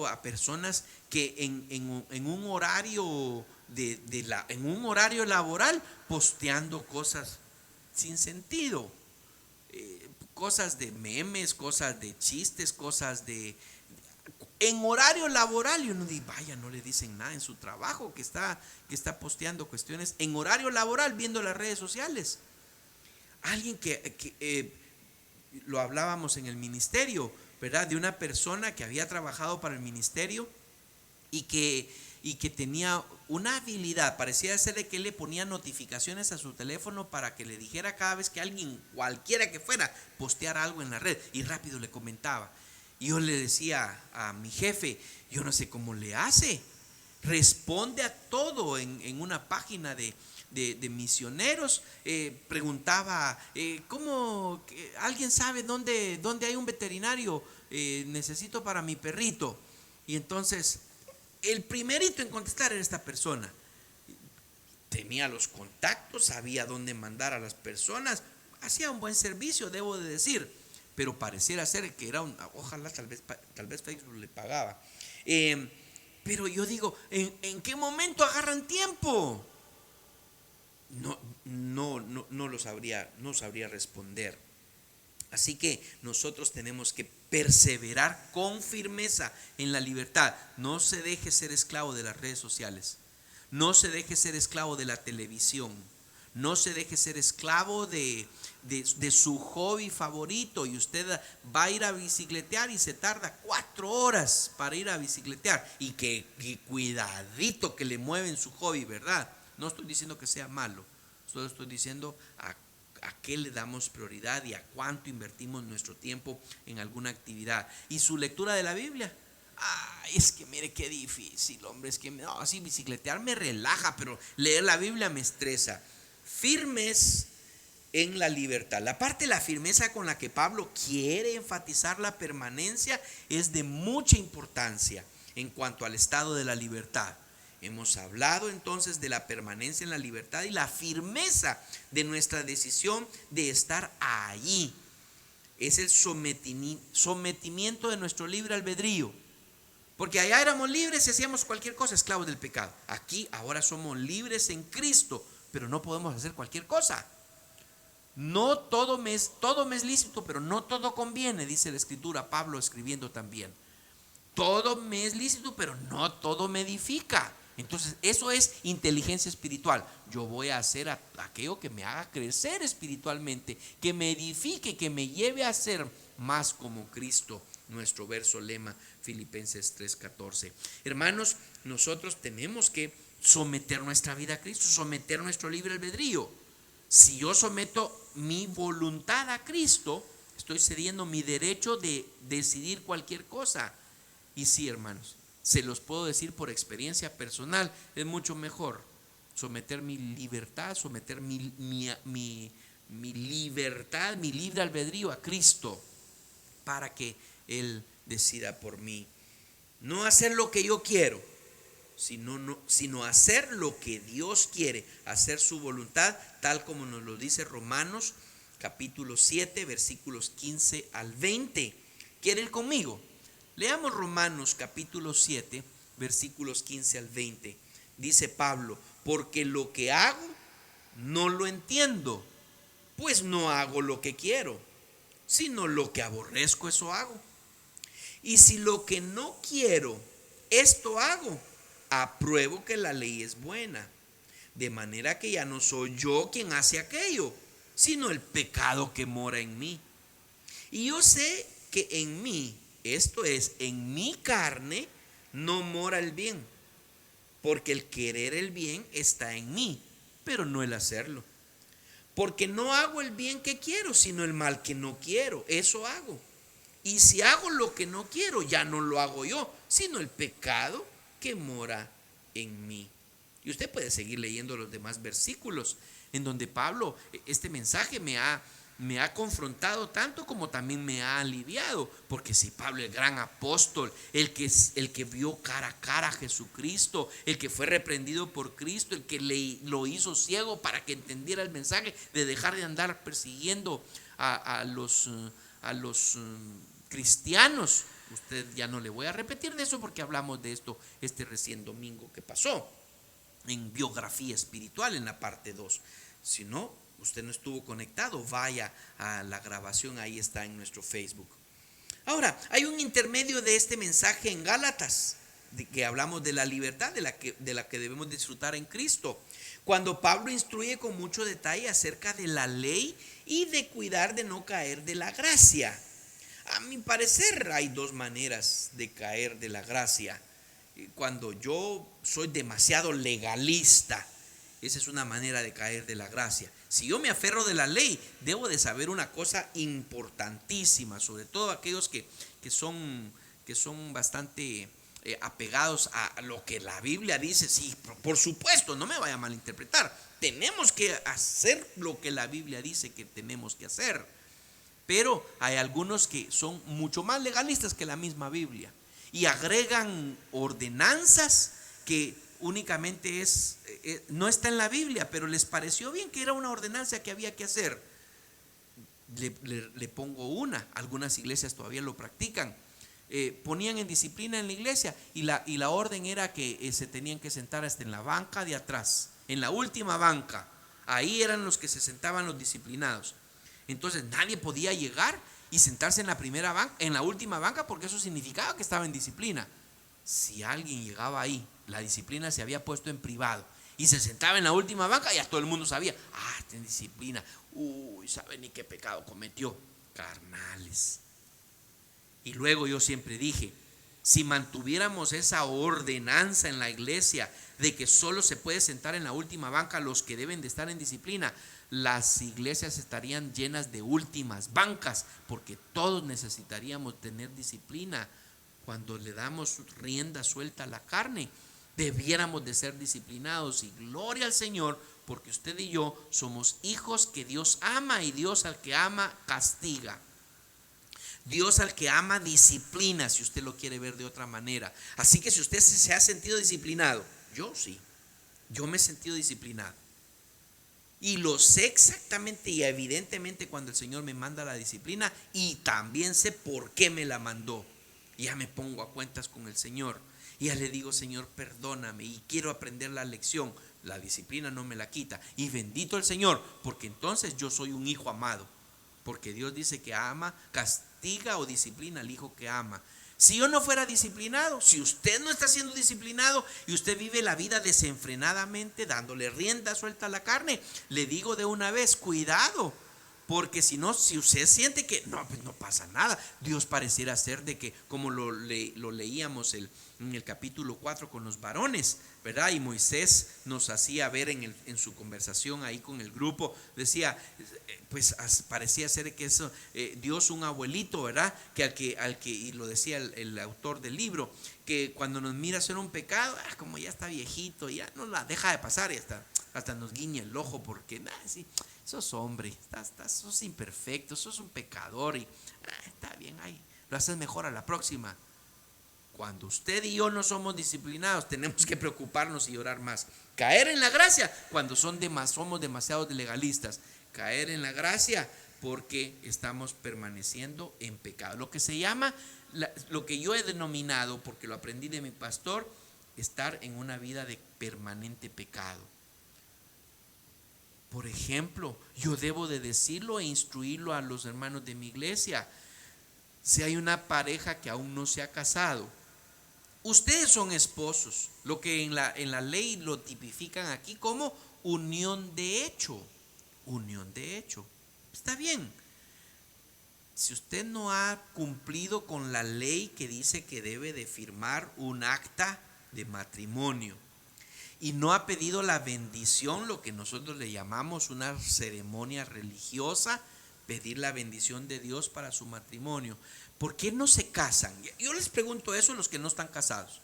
a personas que en un horario en un horario laboral posteando cosas sin sentido, cosas de memes, cosas de chistes, en horario laboral, y uno dice, vaya, no le dicen nada en su trabajo, que está posteando cuestiones en horario laboral viendo las redes sociales. Alguien que lo hablábamos en el ministerio, ¿verdad? De una persona que había trabajado para el ministerio y que tenía una habilidad, parecía serle que le ponía notificaciones a su teléfono para que le dijera cada vez que alguien, cualquiera que fuera, posteara algo en la red, y rápido le comentaba. Y yo le decía a mi jefe, yo no sé cómo le hace, responde a todo en una página de misioneros. Preguntaba, ¿cómo alguien sabe dónde hay un veterinario? Necesito para mi perrito. Y entonces el primerito en contestar era esta persona. Tenía los contactos, sabía dónde mandar a las personas, hacía un buen servicio, debo de decir, pero pareciera ser que era ojalá tal vez Facebook le pagaba. Pero yo digo, ¿en qué momento agarran tiempo? No sabría responder. Así que nosotros tenemos que perseverar con firmeza en la libertad. No se deje ser esclavo de las redes sociales. No se deje ser esclavo de la televisión. No se deje ser esclavo de su hobby favorito, y usted va a ir a bicicletear y se tarda 4 horas para ir a bicicletear, y que cuidadito que le mueven su hobby, ¿verdad? No estoy diciendo que sea malo, solo estoy diciendo a qué le damos prioridad y a cuánto invertimos nuestro tiempo en alguna actividad. Y su lectura de la Biblia, es que mire qué difícil, hombre, es que no, así bicicletear me relaja, pero leer la Biblia me estresa. Firmes en la libertad. La parte de la firmeza con la que Pablo quiere enfatizar la permanencia es de mucha importancia en cuanto al estado de la libertad. Hemos hablado entonces de la permanencia en la libertad y la firmeza de nuestra decisión de estar allí. Es el sometimiento de nuestro libre albedrío. Porque allá éramos libres y hacíamos cualquier cosa, esclavos del pecado. Aquí ahora somos libres en Cristo, pero no podemos hacer cualquier cosa. No todo me es lícito, pero no todo conviene, dice la Escritura, Pablo escribiendo también. Todo me es lícito, pero no todo me edifica. Entonces eso es inteligencia espiritual. Yo voy a hacer aquello que me haga crecer espiritualmente, que me edifique, que me lleve a ser más como Cristo. Nuestro verso lema, Filipenses 3:14. Hermanos, nosotros tenemos que someter nuestra vida a Cristo, someter nuestro libre albedrío. Si yo someto mi voluntad a Cristo, estoy cediendo mi derecho de decidir cualquier cosa. Y sí, hermanos, se los puedo decir por experiencia personal, es mucho mejor someter mi libertad, someter mi libertad, mi libre albedrío a Cristo, para que Él decida por mí. No hacer lo que yo quiero, sino hacer lo que Dios quiere, hacer su voluntad, tal como nos lo dice Romanos capítulo 7, versículos 15 al 20. ¿Quiere ir conmigo? Leamos Romanos capítulo 7, versículos 15 al 20. Dice Pablo: porque lo que hago no lo entiendo, pues no hago lo que quiero, sino lo que aborrezco, eso hago. Y si lo que no quiero, esto hago, apruebo que la ley es buena. De manera que ya no soy yo quien hace aquello, sino el pecado que mora en mí. Y yo sé que en mí, esto es, en mi carne, no mora el bien. Porque el querer el bien está en mí, pero no el hacerlo. Porque no hago el bien que quiero, sino el mal que no quiero, eso hago. Y si hago lo que no quiero, ya no lo hago yo, sino el pecado que mora en mí. Y usted puede seguir leyendo los demás versículos, en donde Pablo, este mensaje me ha confrontado tanto como también me ha aliviado, porque si Pablo, el gran apóstol, el que vio cara a cara a Jesucristo, el que fue reprendido por Cristo, el que lo hizo ciego para que entendiera el mensaje de dejar de andar persiguiendo a los cristianos. Usted ya no le voy a repetir de eso, porque hablamos de esto este recién domingo que pasó en biografía espiritual, en la parte 2. Si no, usted no estuvo conectado, vaya a la grabación, ahí está en nuestro Facebook. Ahora, hay un intermedio de este mensaje en Gálatas, de que hablamos de la libertad de la que debemos disfrutar en Cristo, cuando Pablo instruye con mucho detalle acerca de la ley y de cuidar de no caer de la gracia. A mi parecer hay dos maneras de caer de la gracia. Cuando yo soy demasiado legalista, esa es una manera de caer de la gracia. Si yo me aferro de la ley, debo de saber una cosa importantísima, sobre todo aquellos que son bastante apegados a lo que la Biblia dice. Sí, por supuesto, no me vaya a malinterpretar. Tenemos que hacer lo que la Biblia dice que tenemos que hacer. Pero hay algunos que son mucho más legalistas que la misma Biblia y agregan ordenanzas que únicamente no está en la Biblia, pero les pareció bien que era una ordenanza que había que hacer. Le pongo algunas iglesias todavía lo practican. Ponían en disciplina en la iglesia y la orden era que se tenían que sentar hasta en la banca de atrás, en la última banca. Ahí eran los que se sentaban los disciplinados. Entonces nadie podía llegar y sentarse en la primera banca, en la última banca, porque eso significaba que estaba en disciplina. Si alguien llegaba ahí, la disciplina se había puesto en privado y se sentaba en la última banca, ya todo el mundo sabía: está en disciplina. ¿Sabe ni qué pecado cometió? Carnales. Y luego yo siempre dije, si mantuviéramos esa ordenanza en la iglesia de que solo se puede sentar en la última banca los que deben de estar en disciplina, las iglesias estarían llenas de últimas bancas, porque todos necesitaríamos tener disciplina. Cuando le damos rienda suelta a la carne, debiéramos de ser disciplinados, y gloria al Señor, porque usted y yo somos hijos que Dios ama, y Dios al que ama castiga. Dios al que ama disciplina, si usted lo quiere ver de otra manera. Así que si usted se ha sentido disciplinado, yo sí, yo me he sentido disciplinado. Y lo sé exactamente y evidentemente cuando el Señor me manda la disciplina, y también sé por qué me la mandó. Ya me pongo a cuentas con el Señor. Y ya le digo: Señor, perdóname, y quiero aprender la lección. La disciplina no me la quita. Y bendito el Señor, porque entonces yo soy un hijo amado. Porque Dios dice que ama, castiga o disciplina al hijo que ama. Si yo no fuera disciplinado, si usted no está siendo disciplinado y usted vive la vida desenfrenadamente, dándole rienda suelta a la carne, le digo de una vez: cuidado, Porque si no, si usted siente que no, pues no pasa nada, Dios pareciera ser de que, como lo leíamos en el capítulo 4 con los varones, ¿verdad? Y Moisés nos hacía ver en su conversación ahí con el grupo, decía, pues parecía ser que es Dios un abuelito, ¿verdad? Y lo decía el autor del libro, que cuando nos mira hacer un pecado, como ya está viejito, ya no la deja de pasar y hasta nos guiña el ojo porque, sí, sos hombre, sos imperfecto, sos un pecador y está bien, ahí lo haces mejor a la próxima. Cuando usted y yo no somos disciplinados, tenemos que preocuparnos y orar más. Caer en la gracia cuando somos demasiado legalistas. Caer en la gracia porque estamos permaneciendo en pecado. Lo que se llama, lo que yo he denominado, porque lo aprendí de mi pastor, estar en una vida de permanente pecado. Por ejemplo, yo debo de decirlo e instruirlo a los hermanos de mi iglesia. Si hay una pareja que aún no se ha casado, ustedes son esposos, lo que en la ley lo tipifican aquí como unión de hecho. Unión de hecho. Está bien. Si usted no ha cumplido con la ley que dice que debe de firmar un acta de matrimonio y no ha pedido la bendición, lo que nosotros le llamamos una ceremonia religiosa, pedir la bendición de Dios para su matrimonio, ¿por qué no se casan? Yo les pregunto eso a los que no están casados.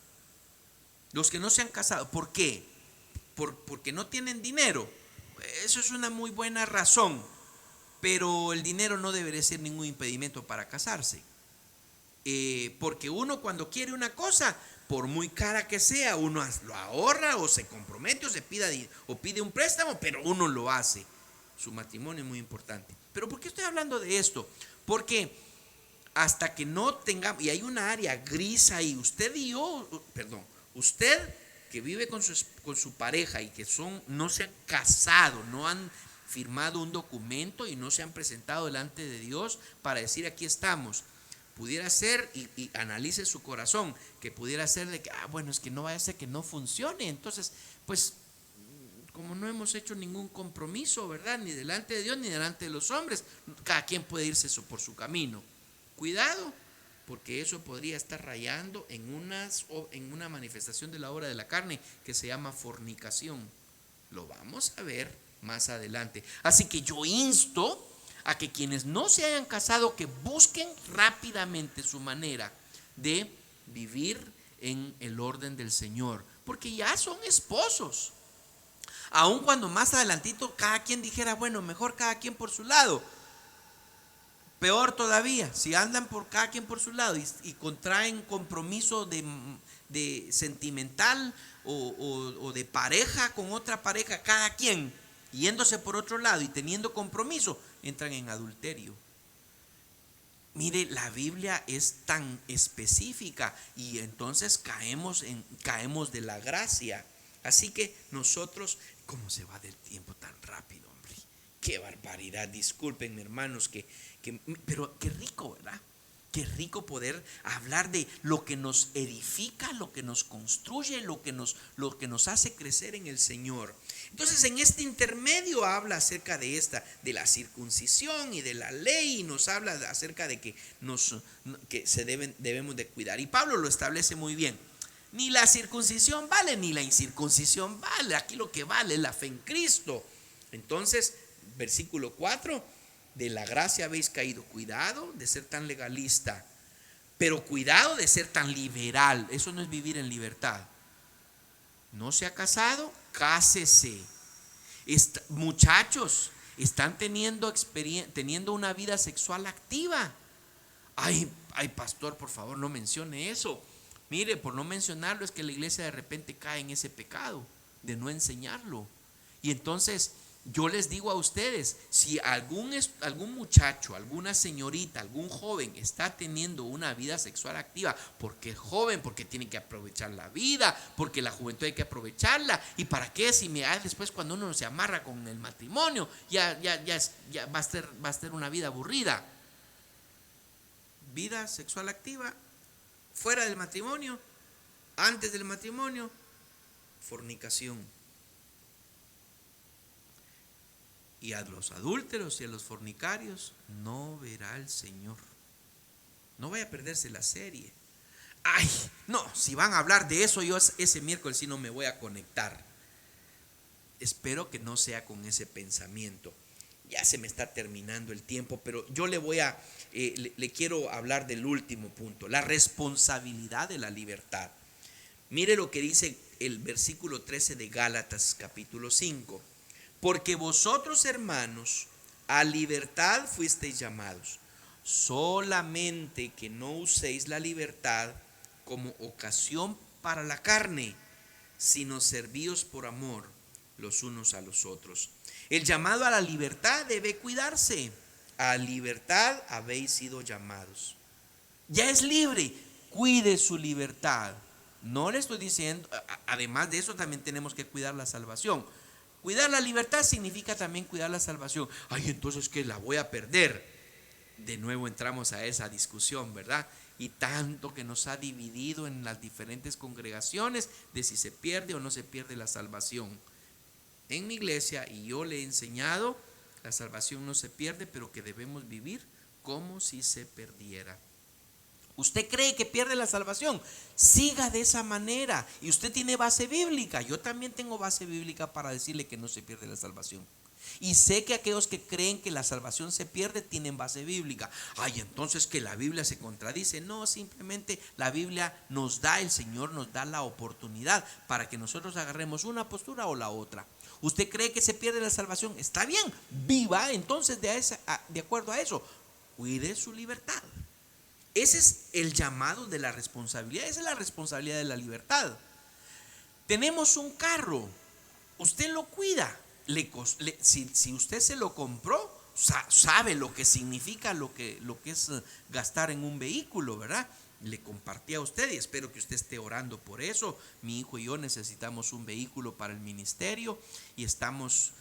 Los que no se han casado, ¿por qué? Porque no tienen dinero. Eso es una muy buena razón, pero el dinero no debería ser ningún impedimento para casarse. Porque uno cuando quiere una cosa, por muy cara que sea, uno lo ahorra o se compromete o pide un préstamo, pero uno lo hace. Su matrimonio es muy importante. ¿Pero por qué estoy hablando de esto? Porque hasta que no tengamos, y hay una área gris ahí, usted que vive con su pareja y que no se han casado, no han firmado un documento y no se han presentado delante de Dios para decir aquí estamos, pudiera ser, y analice su corazón, que pudiera ser de que, bueno, es que no vaya a ser que no funcione, entonces, pues, como no hemos hecho ningún compromiso, ¿verdad? Ni delante de Dios ni delante de los hombres, cada quien puede irse por su camino. Cuidado, porque eso podría estar rayando en una manifestación de la obra de la carne que se llama fornicación. Lo vamos a ver más adelante. Así que yo insto a que quienes no se hayan casado, que busquen rápidamente su manera de vivir en el orden del Señor, porque ya son esposos. Aun cuando más adelantito cada quien dijera, bueno, mejor cada quien por su lado. Peor todavía, si andan por cada quien por su lado y contraen compromiso de sentimental o de pareja con otra pareja, cada quien yéndose por otro lado y teniendo compromiso, entran en adulterio. Mire, la Biblia es tan específica y entonces caemos de la gracia. Así que nosotros, ¿cómo se va del tiempo tan rápido, hombre? Qué barbaridad, disculpen hermanos, pero qué rico, ¿verdad? Qué rico poder hablar de lo que nos edifica, lo que nos construye, lo que nos hace crecer en el Señor. Entonces en este intermedio habla acerca de la circuncisión y de la ley, y nos habla acerca de que debemos de cuidar. Y Pablo lo establece muy bien. Ni la circuncisión vale, ni la incircuncisión vale. Aquí lo que vale es la fe en Cristo. Entonces, versículo 4, de la gracia habéis caído. Cuidado de ser tan legalista, pero cuidado de ser tan liberal. Eso no es vivir en libertad. ¿No se ha casado? Cásese. Muchachos, están teniendo una vida sexual activa. Ay, pastor, por favor, no mencione eso. Mire, por no mencionarlo es que la iglesia de repente cae en ese pecado de no enseñarlo. Y entonces yo les digo a ustedes, si algún muchacho, alguna señorita, algún joven está teniendo una vida sexual activa, porque es joven, porque tiene que aprovechar la vida, porque la juventud hay que aprovecharla, ¿y para qué? Si después cuando uno se amarra con el matrimonio, ya va a ser una vida aburrida. Vida sexual activa, fuera del matrimonio, antes del matrimonio, fornicación. y a los adúlteros y a los fornicarios no verá el Señor. No vaya a perderse la serie. Ay, no, si van a hablar de eso, yo ese miércoles sí no me voy a conectar. Espero que no sea con ese pensamiento. Ya se me está terminando el tiempo, pero yo le quiero hablar del último punto, la responsabilidad de la libertad. Mire lo que dice el versículo 13 de Gálatas capítulo 5. Porque vosotros, hermanos, a libertad fuisteis llamados, solamente que no uséis la libertad como ocasión para la carne, sino servíos por amor los unos a los otros. El llamado a la libertad debe cuidarse. A libertad habéis sido llamados. Ya es libre, cuide su libertad. No le estoy diciendo, además de eso también tenemos que cuidar la salvación. Cuidar la libertad significa también cuidar la salvación. Ay, entonces que la voy a perder. De nuevo entramos a esa discusión, ¿verdad? Y tanto que nos ha dividido en las diferentes congregaciones de si se pierde o no se pierde la salvación. En mi iglesia, y yo le he enseñado, la salvación no se pierde, pero que debemos vivir como si se perdiera. ¿Usted cree que pierde la salvación? Siga de esa manera. Y usted tiene base bíblica. Yo también tengo base bíblica para decirle que no se pierde la salvación. Y sé que aquellos que creen que la salvación se pierde tienen base bíblica. Ay, entonces que la Biblia se contradice. No, simplemente la Biblia nos da, el Señor nos da la oportunidad para que nosotros agarremos una postura o la otra. ¿Usted cree que se pierde la salvación? Está bien, viva entonces de acuerdo a eso. Cuide su libertad. Ese es el llamado de la responsabilidad. Esa es la responsabilidad de la libertad. Tenemos un carro, usted lo cuida. Si usted se lo compró, sabe lo que significa lo que es gastar en un vehículo, ¿verdad? Le compartí a usted y espero que usted esté orando por eso. Mi hijo y yo necesitamos un vehículo para el ministerio y estamos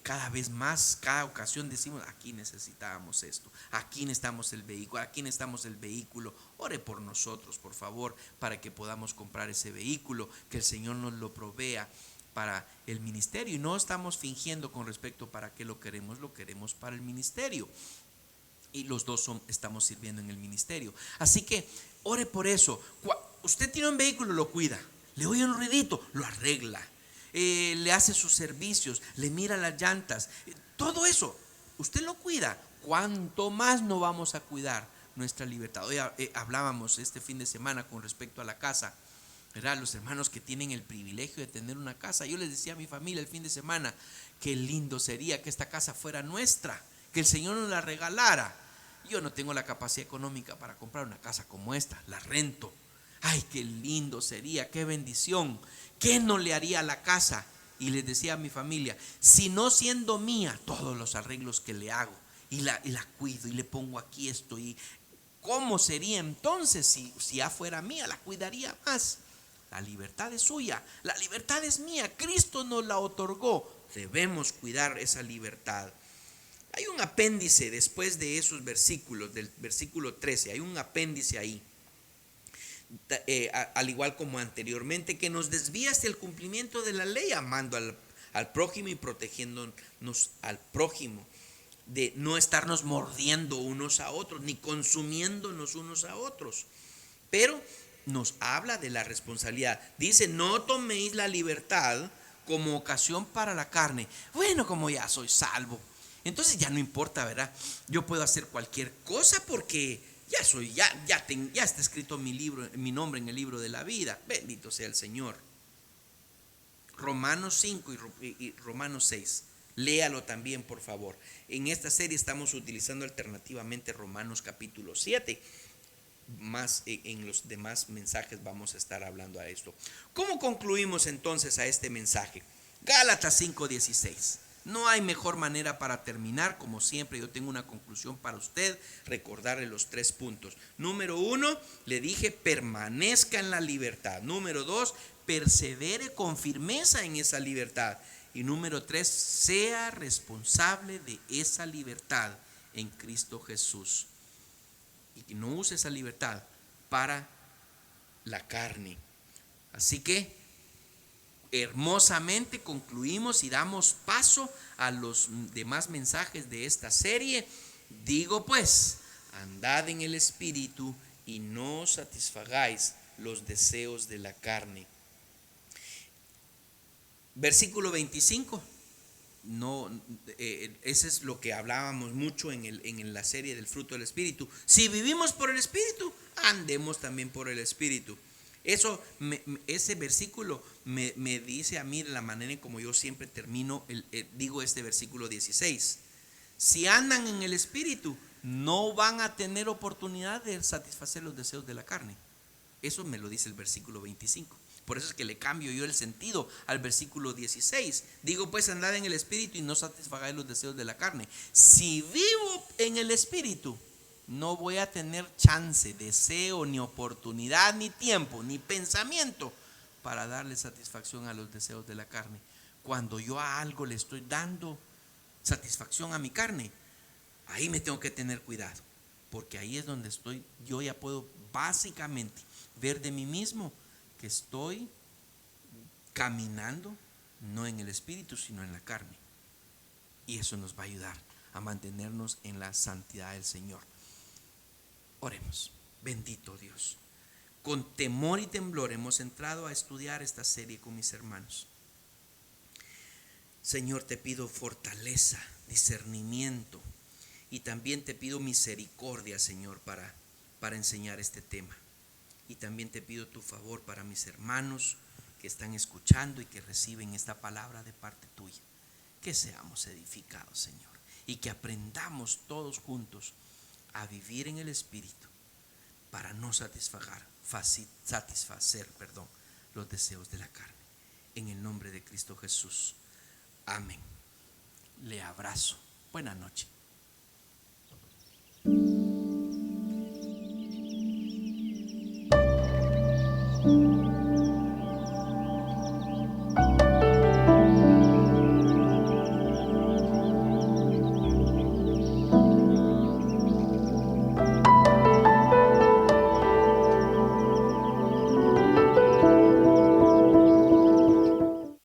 cada vez más, cada ocasión decimos, aquí necesitábamos esto, aquí necesitamos el vehículo, ore por nosotros, por favor, para que podamos comprar ese vehículo, que el Señor nos lo provea para el ministerio. Y no estamos fingiendo con respecto para qué lo queremos para el ministerio. Y los dos estamos sirviendo en el ministerio. Así que ore por eso. Usted tiene un vehículo, lo cuida. Le oye un ruidito, lo arregla. Le hace sus servicios, le mira las llantas. Todo eso, usted lo cuida. ¿Cuánto más no vamos a cuidar nuestra libertad? Hoy hablábamos este fin de semana con respecto a la casa, ¿verdad? Los hermanos que tienen el privilegio de tener una casa. Yo les decía a mi familia el fin de semana, qué lindo sería que esta casa fuera nuestra, que el Señor nos la regalara. Yo no tengo la capacidad económica para comprar una casa como esta, la rento. Ay, qué lindo sería, qué bendición. ¿Qué no le haría a la casa? Y les decía a mi familia, si no siendo mía, todos los arreglos que le hago y la cuido y le pongo aquí esto, y ¿cómo sería entonces si ya fuera mía? La cuidaría más. La libertad es suya, la libertad es mía, Cristo nos la otorgó. Debemos cuidar esa libertad. Hay un apéndice después de esos versículos, del versículo 13, hay un apéndice ahí, al igual como anteriormente, que nos desvía hacia el cumplimiento de la ley, amando al prójimo y protegiéndonos al prójimo, de no estarnos mordiendo unos a otros, ni consumiéndonos unos a otros. Pero nos habla de la responsabilidad. Dice, no toméis la libertad como ocasión para la carne. Bueno, como ya soy salvo, entonces ya no importa, ¿verdad? Yo puedo hacer cualquier cosa porque ya está escrito mi nombre en el libro de la vida. Bendito sea el Señor. Romanos 5 y Romanos 6. Léalo también, por favor. En esta serie estamos utilizando alternativamente Romanos capítulo 7. Más en los demás mensajes vamos a estar hablando a esto. ¿Cómo concluimos entonces a este mensaje? Gálatas 5:16. No hay mejor manera para terminar. Como siempre, yo tengo una conclusión para usted, recordarle los 3 puntos. Número 1, le dije, permanezca en la libertad. Número 2, persevere con firmeza en esa libertad. Y número 3, sea responsable de esa libertad en Cristo Jesús. Y no use esa libertad para la carne. Así que hermosamente concluimos y damos paso a los demás mensajes de esta serie, digo pues, andad en el Espíritu y no satisfagáis los deseos de la carne. Versículo 25. No, ese es lo que hablábamos mucho en la serie del fruto del Espíritu. Si vivimos por el Espíritu, andemos también por el Espíritu. Ese versículo me dice a mí la manera en como yo siempre termino, digo este versículo 16. Si andan en el Espíritu, no van a tener oportunidad de satisfacer los deseos de la carne. Eso me lo dice el versículo 25. Por eso es que le cambio yo el sentido al versículo 16. Digo pues, andad en el Espíritu y no satisfagáis los deseos de la carne. Si vivo en el Espíritu, no voy a tener chance, deseo, ni oportunidad, ni tiempo, ni pensamiento para darle satisfacción a los deseos de la carne. Cuando yo a algo le estoy dando satisfacción a mi carne, ahí me tengo que tener cuidado, porque ahí es donde yo ya puedo básicamente ver de mí mismo que estoy caminando no en el Espíritu, sino en la carne. Y eso nos va a ayudar a mantenernos en la santidad del Señor. Oremos. Bendito Dios, con temor y temblor hemos entrado a estudiar esta serie con mis hermanos. Señor, te pido fortaleza, discernimiento, y también te pido misericordia, Señor, para enseñar este tema. Y también te pido tu favor para mis hermanos que están escuchando y que reciben esta palabra de parte tuya. Que seamos edificados, Señor, y que aprendamos todos juntos a vivir en el Espíritu para no satisfacer los deseos de la carne. En el nombre de Cristo Jesús. Amén. Le abrazo. Buenas noches.